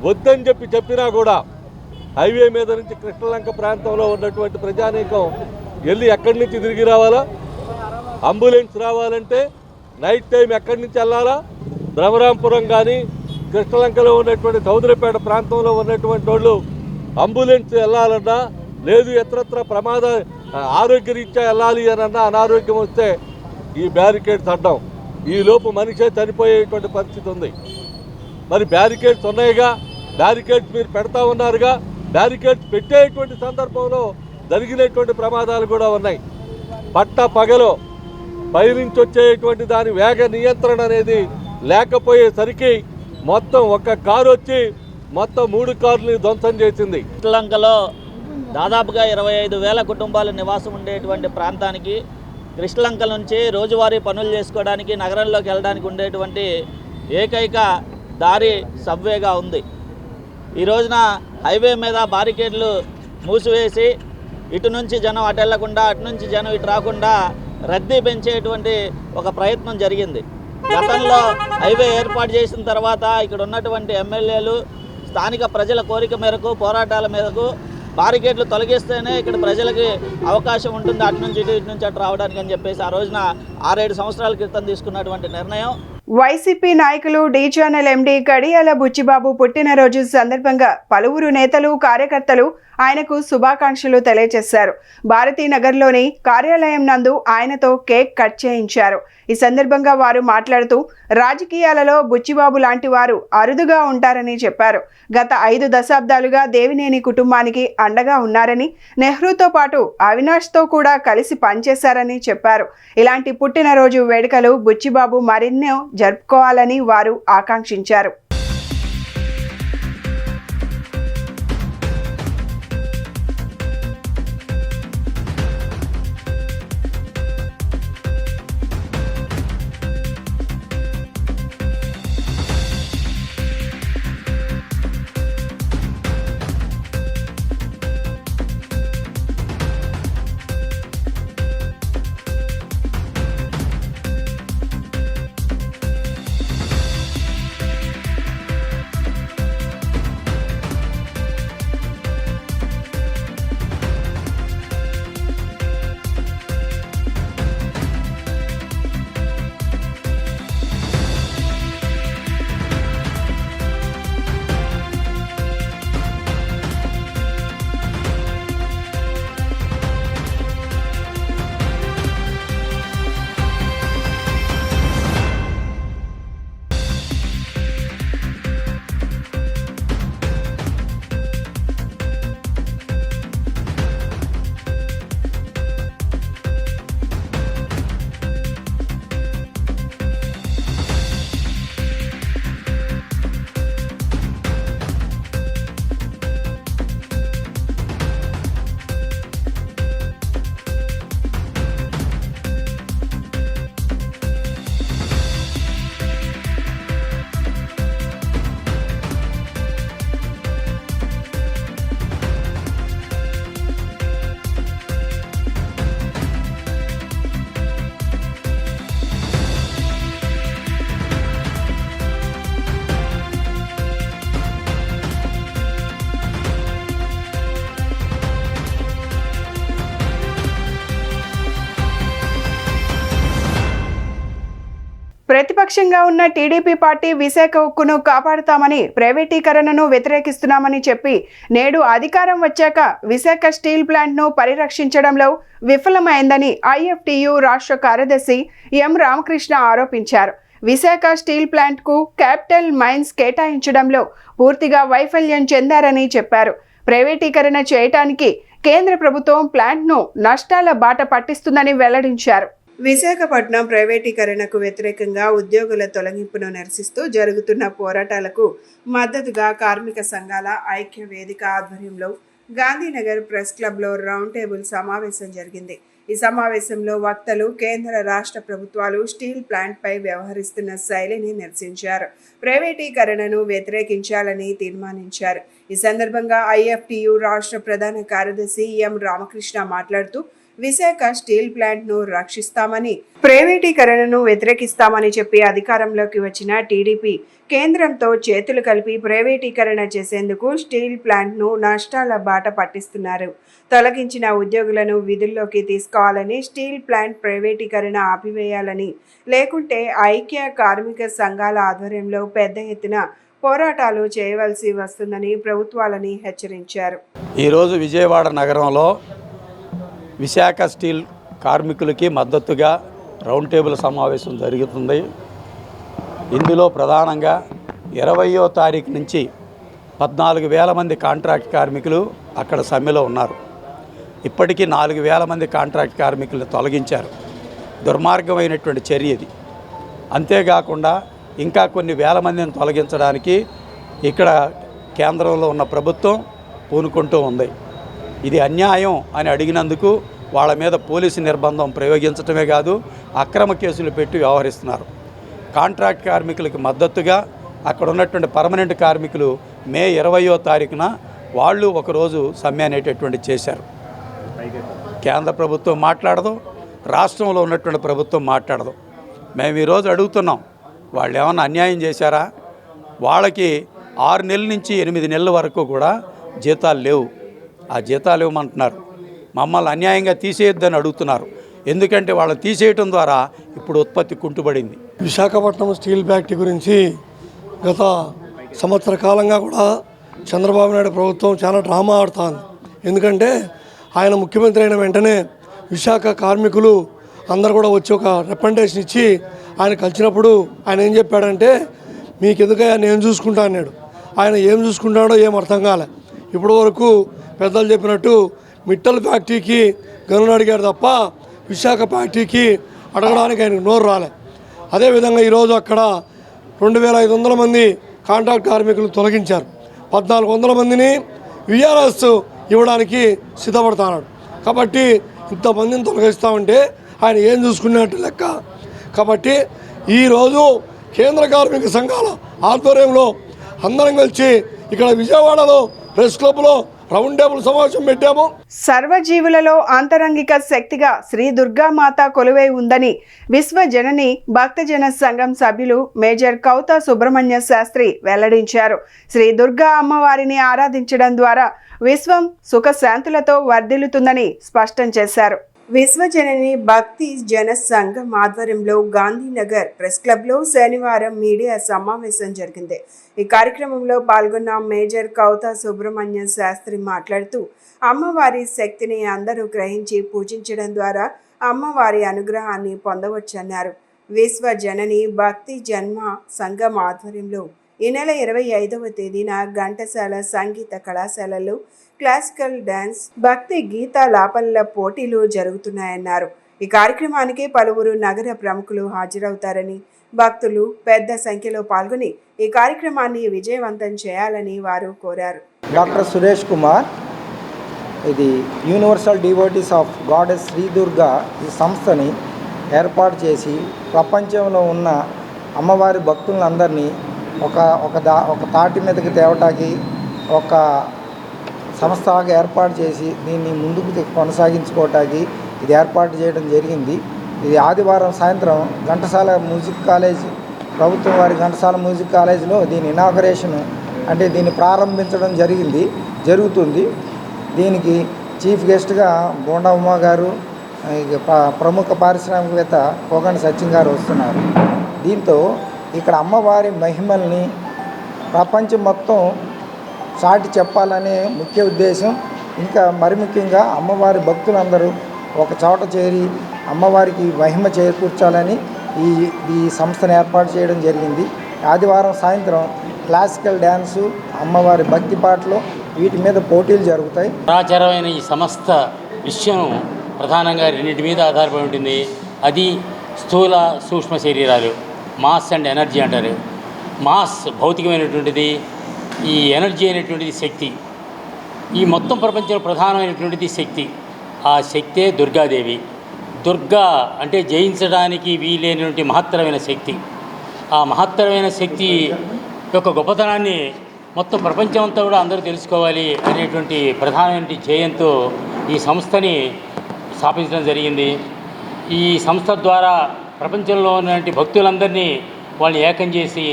Speaker 19: వద్దని చెప్పినా కూడా హైవే మీద నుంచి కృష్ణలంక ప్రాంతంలో ఉన్నటువంటి ప్రజానీకం వెళ్ళి ఎక్కడి నుంచి తిరిగి రావాలా? అంబులెన్స్ రావాలంటే నైట్ టైం ఎక్కడి నుంచి వెళ్ళాలా? భ్రమరాంపురం కానీ కృష్ణలంకలో ఉన్నటువంటి సౌదరిపేట ప్రాంతంలో ఉన్నటువంటి వాళ్ళు అంబులెన్స్ వెళ్ళాలన్నా, లేదు ఇతరత్ర ఆరోగ్యరీత్యా వెళ్ళాలి అనన్నా అనారోగ్యం వస్తే ఈ బ్యారికేడ్స్ అడ్డం. ఈ లోపు మనిషే చనిపోయేటువంటి పరిస్థితి ఉంది. మరి బ్యారికేడ్స్ ఉన్నాయిగా, బ్యారికేడ్స్ మీరు పెడతా ఉన్నారుగా, బ్యారికేడ్స్ పెట్టేటువంటి సందర్భంలో జరిగినటువంటి ప్రమాదాలు కూడా ఉన్నాయి. పట్ట పగలో పైనుంచి వచ్చేటువంటి దాని వేగ నియంత్రణ అనేది లేకపోయేసరికి మొత్తం ఒక కారు వచ్చి మొత్తం 3 కార్లని ధ్వంసం చేసింది.
Speaker 20: శ్రీలంకలో దాదాపుగా 25,000 కుటుంబాలు నివాసం ఉండేటువంటి ప్రాంతానికి కృష్ణలంక నుంచి రోజువారీ పనులు చేసుకోవడానికి నగరంలోకి వెళ్ళడానికి ఉండేటువంటి ఏకైక దారి సబ్వేగా ఉంది. ఈ రోజున హైవే మీద బారికేడ్లు మూసివేసి ఇటు నుంచి జనం అటు వెళ్లకుండా, అటు నుంచి జనం ఇటు రాకుండా రద్దీ పెంచేటువంటి ఒక ప్రయత్నం జరిగింది. గతంలో హైవే ఏర్పాటు చేసిన తర్వాత ఇక్కడ ఉన్నటువంటి ఎమ్మెల్యేలు స్థానిక ప్రజల కోరిక మేరకు, పోరాటాల మేరకు బారికేడ్లు తొలగిస్తేనే ఇక్కడ ప్రజలకి అవకాశం ఉంటుంది అటు నుంచి ఇటు నుంచి అటు రావడానికి అని చెప్పేసి ఆ రోజున 6-7 సంవత్సరాల క్రితం తీసుకున్నటువంటి నిర్ణయం.
Speaker 1: వైసీపీ నాయకులు డి ఛానల్ ఎండీ కడియాల బుచ్చిబాబు పుట్టినరోజు సందర్భంగా పలువురు నేతలు, కార్యకర్తలు ఆయనకు శుభాకాంక్షలు తెలియజేశారు. భారతీనగర్లోని కార్యాలయం నందు ఆయనతో కేక్ కట్ చేయించారు. ఈ సందర్భంగా వారు మాట్లాడుతూ రాజకీయాలలో బుచ్చిబాబు లాంటి వారు అరుదుగా ఉంటారని చెప్పారు. గత 5 దశాబ్దాలుగా దేవినేని కుటుంబానికి అండగా ఉన్నారని, నెహ్రూతో పాటు అవినాష్తో కూడా కలిసి పనిచేశారని చెప్పారు. ఇలాంటి పుట్టినరోజు వేడుకలు బుచ్చిబాబు మరెన్నో జరుపుకోవాలని వారు ఆకాంక్షించారు. ప్రతిపక్షంగా ఉన్న టీడీపీ పార్టీ విశాఖ ఉక్కును కాపాడుతామని, ప్రైవేటీకరణను వ్యతిరేకిస్తున్నామని చెప్పి నేడు అధికారం వచ్చాక విశాఖ స్టీల్ ప్లాంట్ను పరిరక్షించడంలో విఫలమైందని ఐఎఫ్టియు రాష్ట్ర కార్యదర్శి ఎం రామకృష్ణ ఆరోపించారు. విశాఖ స్టీల్ ప్లాంట్కు క్యాపిటల్ మైన్స్ కేటాయించడంలో పూర్తిగా వైఫల్యం చెందారని చెప్పారు. ప్రైవేటీకరణ చేయటానికి కేంద్ర ప్రభుత్వం ప్లాంట్ను నష్టాల బాట పట్టిస్తుందని వెల్లడించారు. విశాఖపట్నం ప్రైవేటీకరణకు వ్యతిరేకంగా ఉద్యోగుల తొలగింపును నిరసిస్తూ జరుగుతున్న పోరాటాలకు మద్దతుగా కార్మిక సంఘాల ఐక్య వేదిక ఆధ్వర్యంలో గాంధీనగర్ ప్రెస్ క్లబ్లో రౌండ్ టేబుల్ సమావేశం జరిగింది. ఈ సమావేశంలో వక్తలు కేంద్ర రాష్ట్ర ప్రభుత్వాలు స్టీల్ ప్లాంట్పై వ్యవహరిస్తున్న శైలిని నిరసించారు. ప్రైవేటీకరణను వ్యతిరేకించాలని తీర్మానించారు. ఈ సందర్భంగా ఐఎఫ్టియు రాష్ట్ర ప్రధాన కార్యదర్శి ఎం రామకృష్ణ మాట్లాడుతూ విశాఖ స్టీల్ ప్లాంట్ను రక్షిస్తామని, ప్రైవేటీకరణను వ్యతిరేకిస్తామని చెప్పి అధికారంలోకి వచ్చిన టీడీపీ కేంద్రంతో చేతులు కలిపి ప్రైవేటీకరణ చేసేందుకు స్టీల్ ప్లాంట్ను నష్టాల బాట పట్టిస్తున్నారు. తొలగించిన ఉద్యోగులను విధుల్లోకి తీసుకోవాలని, స్టీల్ ప్లాంట్ ప్రైవేటీకరణ ఆపివేయాలని, లేకుంటే ఐక్య కార్మిక సంఘాల ఆధ్వర్యంలో పెద్ద ఎత్తున పోరాటాలు చేయవలసి వస్తుందని ప్రభుత్వాలని హెచ్చరించారు.
Speaker 21: ఈరోజు విజయవాడ నగరంలో విశాఖ స్టీల్ కార్మికులకి మద్దతుగా రౌండ్ టేబుల్ సమావేశం జరుగుతుంది. ఇందులో ప్రధానంగా 20వ తారీఖు నుంచి 14,000 మంది కాంట్రాక్ట్ కార్మికులు అక్కడ సమ్మెలో ఉన్నారు. ఇప్పటికీ 4,000 మంది కాంట్రాక్ట్ కార్మికులను తొలగించారు. దుర్మార్గమైనటువంటి చర్య ఇది. అంతేకాకుండా ఇంకా కొన్ని వేల మందిని తొలగించడానికి ఇక్కడ కేంద్రంలో ఉన్న ప్రభుత్వం పూనుకుంటూ ఉంది. ఇది అన్యాయం అని అడిగినందుకు వాళ్ళ మీద పోలీసు నిర్బంధం ప్రయోగించడమే కాదు, అక్రమ కేసులు పెట్టి వ్యవహరిస్తున్నారు. కాంట్రాక్ట్ కార్మికులకు మద్దతుగా అక్కడ ఉన్నటువంటి పర్మనెంట్ కార్మికులు మే 20వ తారీఖున వాళ్ళు ఒకరోజు సమ్మె అనేటటువంటి చేశారు. కేంద్ర ప్రభుత్వం మాట్లాడదు, రాష్ట్రంలో ఉన్నటువంటి ప్రభుత్వం మాట్లాడదు. మేము ఈరోజు అడుగుతున్నాం, వాళ్ళు ఏమన్నా అన్యాయం చేశారా? వాళ్ళకి 6 నెలల నుంచి 8 నెలల వరకు కూడా జీతాలు లేవు. ఆ జీతాలు ఇవ్వమంటున్నారు. మమ్మల్ని అన్యాయంగా తీసేయొద్దని అడుగుతున్నారు. ఎందుకంటే వాళ్ళని తీసేయటం ద్వారా ఇప్పుడు ఉత్పత్తి కుంటుపడింది.
Speaker 16: విశాఖపట్నం స్టీల్ ఫ్యాక్టరీ గురించి గత సంవత్సర కాలంగా కూడా చంద్రబాబు నాయుడు ప్రభుత్వం చాలా డ్రామా ఆడుతోంది. ఎందుకంటే ఆయన ముఖ్యమంత్రి అయిన వెంటనే విశాఖ కార్మికులు అందరు కూడా వచ్చి ఒక రిప్రజెంటేషన్ ఇచ్చి ఆయన కలిసినప్పుడు ఆయన ఏం చెప్పాడంటే, మీకు ఎందుకయ్యా నేను చూసుకుంటా అన్నాడు. ఆయన ఏం చూసుకుంటాడో ఏం అర్థం కాలే. ఇప్పటి వరకు పెద్దలు చెప్పినట్టు మిట్టల్ ఫ్యాక్టరీకి గనులు అడిగాడు తప్ప విశాఖ ఫ్యాక్టరీకి అడగడానికి ఆయనకు నోరు రాలే. అదేవిధంగా ఈరోజు అక్కడ 2,500 మంది కాంట్రాక్ట్ కార్మికులు తొలగించారు. 1,400 మందిని విఆర్ఎస్ ఇవ్వడానికి సిద్ధపడుతున్నాడు. కాబట్టి ఇంతమందిని తొలగిస్తామంటే ఆయన ఏం చూసుకున్నట్టు లెక్క. కాబట్టి ఈరోజు కేంద్ర కార్మిక సంఘాల ఆధ్వర్యంలో అందరం కలిసి ఇక్కడ విజయవాడలో ప్రెస్ క్లబ్లో రౌండ్ టేబుల్ సమావేశం పెట్టాము.
Speaker 1: సర్వజీవులలో అంతరంగిక శక్తిగా శ్రీ దుర్గామాత కొలువై ఉందని విశ్వజనని భక్తజన సంఘం సభ్యులు మేజర్ కౌతా సుబ్రహ్మణ్య శాస్త్రి వెల్లడించారు. శ్రీ దుర్గా అమ్మవారిని ఆరాధించడం ద్వారా విశ్వం సుఖశాంతులతో వర్ధిల్లుతుందని స్పష్టం చేశారు. విశ్వజనని భక్తి జన సంఘం ఆధ్వర్యంలో గాంధీనగర్ ప్రెస్ క్లబ్లో శనివారం మీడియా సమావేశం జరిగింది. ఈ కార్యక్రమంలో పాల్గొన్న మేజర్ కౌతా సుబ్రహ్మణ్య శాస్త్రి మాట్లాడుతూ, అమ్మవారి శక్తిని అందరూ గ్రహించి పూజించడం ద్వారా అమ్మవారి అనుగ్రహాన్ని పొందవచ్చన్నారు. విశ్వజనని భక్తి జన్మ సంఘం ఆధ్వర్యంలో ఈ నెల 25వ తేదీన ఘంటసాల సంగీత కళాశాలలో క్లాసికల్ డ్యాన్స్, భక్తి గీతాలాపనల పోటీలు జరుగుతున్నాయన్నారు. ఈ కార్యక్రమానికి పలువురు నగర ప్రముఖులు హాజరవుతారని, భక్తులు పెద్ద సంఖ్యలో పాల్గొని ఈ కార్యక్రమాన్ని విజయవంతం చేయాలని వారు కోరారు.
Speaker 22: డాక్టర్ సురేష్ కుమార్, ఇది universal devotees of goddess Shri Durga ఈ సంస్థని ఏర్పాటు చేసి ప్రపంచంలో ఉన్న అమ్మవారి భక్తులందరినీ ఒక తాటి మీదకి తేవటానికి ఒక సంస్థగా ఏర్పాటు చేసి దీన్ని ముందుకు కొనసాగించుకోవటానికి ఇది ఏర్పాటు చేయడం జరిగింది. ఇది ఆదివారం సాయంత్రం ఘంటసాల మ్యూజిక్ కాలేజ్, ప్రభుత్వం వారి ఘంటసాల మ్యూజిక్ కాలేజీలో దీని ఇనాగరేషన్ అంటే దీన్ని ప్రారంభించడం జరుగుతుంది. దీనికి చీఫ్ గెస్ట్గా బోండా ఉమా గారు, ప్రముఖ పారిశ్రామికవేత్త కోగండి సత్యం గారు వస్తున్నారు. దీంతో ఇక్కడ అమ్మవారి మహిమల్ని ప్రపంచం మొత్తం చాటి చెప్పాలనే ముఖ్య ఉద్దేశం. ఇంకా మరి ముఖ్యంగా అమ్మవారి భక్తులందరూ ఒక చోట చేరి అమ్మవారికి మహిమ చేకూర్చాలని ఈ సంస్థను ఏర్పాటు చేయడం జరిగింది. ఆదివారం సాయంత్రం క్లాసికల్ డ్యాన్సు, అమ్మవారి భక్తి పాటలు, వీటి మీద పోటీలు జరుగుతాయి.
Speaker 23: ప్రాచారమైన ఈ సమస్త విషయం ప్రధానంగా రెండింటి మీద ఆధారపడి ఉంటుంది.
Speaker 2: అది స్థూల సూక్ష్మ శరీరాలు, మాస్ అండ్ ఎనర్జీ అంటారు. మాస్ భౌతికమైనటువంటిది, ఈ ఎనర్జీ అనేటువంటిది శక్తి. ఈ మొత్తం ప్రపంచంలో ప్రధానమైనటువంటిది శక్తి. ఆ శక్తే దుర్గాదేవి. దుర్గా అంటే జయించడానికి వీలైనటువంటి మహత్తరమైన శక్తి. ఆ మహత్తరమైన శక్తి యొక్క గొప్పతనాన్ని మొత్తం ప్రపంచం అంతా కూడా అందరూ తెలుసుకోవాలి అనేటువంటి ప్రధానమైన ధ్యేయంతో ఈ సంస్థని స్థాపించడం జరిగింది. ఈ సంస్థ ద్వారా ప్రపంచంలో ఉన్నటువంటి భక్తులందరినీ వాళ్ళని ఏకం చేసి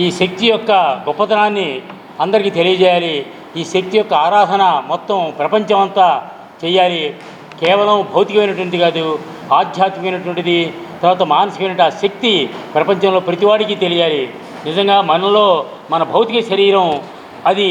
Speaker 2: ఈ శక్తి యొక్క గొప్పతనాన్ని అందరికీ తెలియజేయాలి. ఈ శక్తి యొక్క ఆరాధన మొత్తం ప్రపంచం అంతా చేయాలి. కేవలం భౌతికమైనటువంటి కాదు, ఆధ్యాత్మికమైనటువంటిది, తర్వాత మానసికమైన ఆ శక్తి ప్రపంచంలో ప్రతివాడికి తెలియాలి. నిజంగా మనలో మన భౌతిక శరీరం అది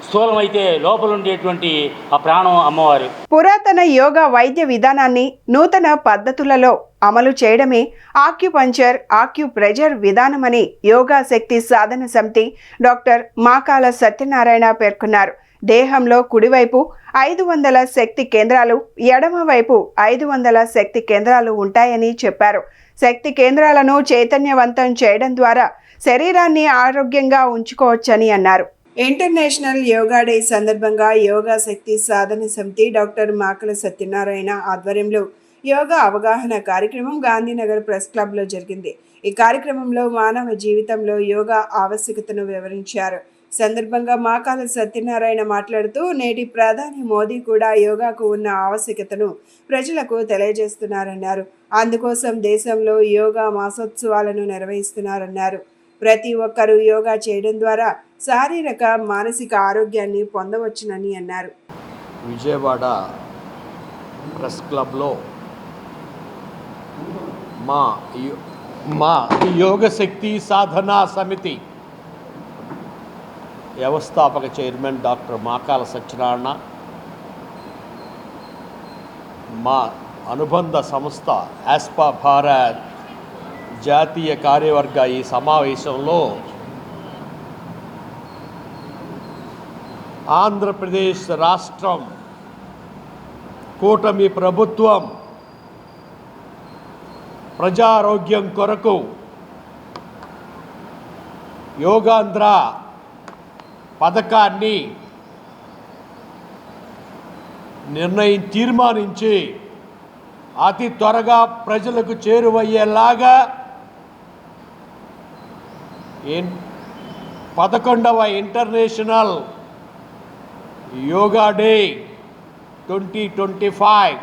Speaker 2: స్థూలమైతే లోపల ఉండేటువంటి ఆ ప్రాణం అమ్మవారు.
Speaker 1: పురాతన యోగా వైద్య విధానాన్ని నూతన పద్ధతులలో అమలు చేయడమే ఆక్యుపంచర్, ఆక్యుప్రెజర్ విధానమని యోగా శక్తి సాధన సమితి డాక్టర్ మాకాల సత్యనారాయణ పేర్కొన్నారు. దేహంలో కుడివైపు 500 శక్తి కేంద్రాలు, ఎడమవైపు 500 శక్తి కేంద్రాలు ఉంటాయని చెప్పారు. శక్తి కేంద్రాలను చైతన్యవంతం చేయడం ద్వారా శరీరాన్ని ఆరోగ్యంగా ఉంచుకోవచ్చని అన్నారు. ఇంటర్నేషనల్ యోగా డే సందర్భంగా యోగా శక్తి సాధన సమితి డాక్టర్ మాకల సత్యనారాయణ ఆధ్వర్యంలో యోగా అవగాహన కార్యక్రమం గాంధీనగర్ ప్రెస్ క్లబ్లో జరిగింది. ఈ కార్యక్రమంలో మానవ జీవితంలో యోగా ఆవశ్యకతను వివరించారు. సందర్భంగా మాకాల సత్యనారాయణ మాట్లాడుతూ నేటి ప్రధాని మోదీ కూడా యోగాకు ఉన్న ఆవశ్యకతను ప్రజలకు తెలియజేస్తున్నారన్నారు. అందుకోసం దేశంలో యోగా మాసోత్సవాలను నిర్వహిస్తున్నారన్నారు. ప్రతి ఒక్కరూ యోగా చేయడం ద్వారా శారీరక మానసిక ఆరోగ్యాన్ని పొందవచ్చునని అన్నారు.
Speaker 3: విజయవాడ ప్రెస్ క్లబ్లో మా యోగ శక్తి సాధనా సమితి వ్యవస్థాపక చైర్మన్ డాక్టర్ మాకాల సత్యనారాయణ, మా అనుబంధ సంస్థ ఆస్పా భారత్ జాతీయ కార్యవర్గ ఈ సమావేశంలో ఆంధ్రప్రదేశ్ రాష్ట్రం కూటమి ప్రభుత్వం ప్రజారోగ్యం కొరకు యోగాంధ్ర పథకాన్ని తీర్మానించి అతి త్వరగా ప్రజలకు చేరువయ్యేలాగా 11వ ఇంటర్నేషనల్ యోగా డే 2025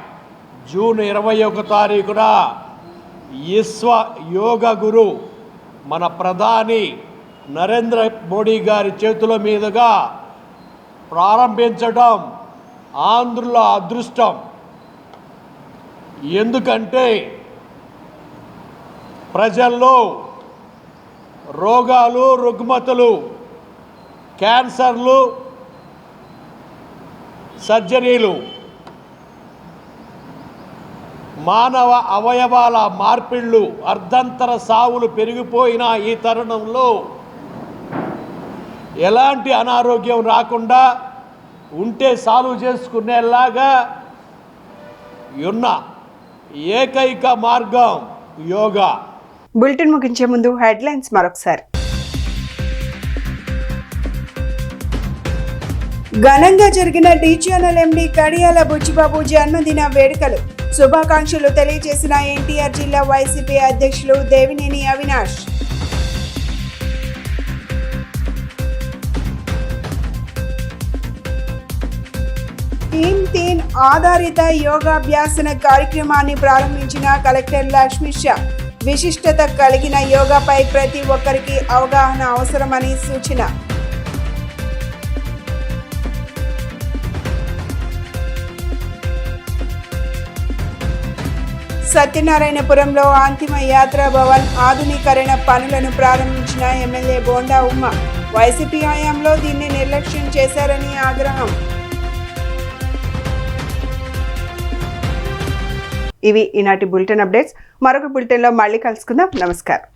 Speaker 3: జూన్ 21 తారీఖున విశ్వ యోగా గురు మన ప్రధాని నరేంద్ర మోడీ గారి చేతుల మీదుగా ప్రారంభించడం ఆంధ్రుల అదృష్టం. ఎందుకంటే ప్రజల్లో రోగాలు, రుగ్మతలు, క్యాన్సర్లు, సర్జరీలు, మానవ అవయవాల మార్పిళ్ళు, అర్ధంతర సావులు పెరిగిపోయిన ఈ తరుణంలో ఎలాంటి అనారోగ్యం రాకుండా ఉంటే సాల్వ్ చేసుకునేలాగా ఉన్న ఏకైక మార్గం యోగా.
Speaker 1: బులెటిన్ ముగించే ముందు హెడ్లైన్స్ మరొకసారి. ఘనంగా జరిగిన ఛానల్ ఎండి కడియాల బుచ్చిబాబు జన్మదిన వేడుకలు. శుభాకాంక్షలు తెలియజేసిన ఎన్టీఆర్ జిల్లా వైసీపీ అధ్యక్షులు దేవినేని అవినాష్. టీమ్ 3 ఆధారిత యోగాభ్యాసన కార్యక్రమాన్ని ప్రారంభించిన కలెక్టర్ లక్ష్మీ షా. విశిష్టత కలిగిన యోగాపై ప్రతి ఒక్కరికి అవగాహన అవసరమని సూచన. సత్యనారాయణపురంలో అంతిమ యాత్రా భవన్ ఆధునీకరణ పనులను ప్రారంభించిన ఎమ్మెల్యే బోండా ఉమ్మ. వైసీపీ హయాంలో దీన్ని నిర్లక్ష్యం చేశారని ఆగ్రహం. ఇవి ఈనాటి బులెటిన్ అప్డేట్స్. మరొక బులెటిన్లో మళ్ళీ కలుసుకుందాం. నమస్కారం.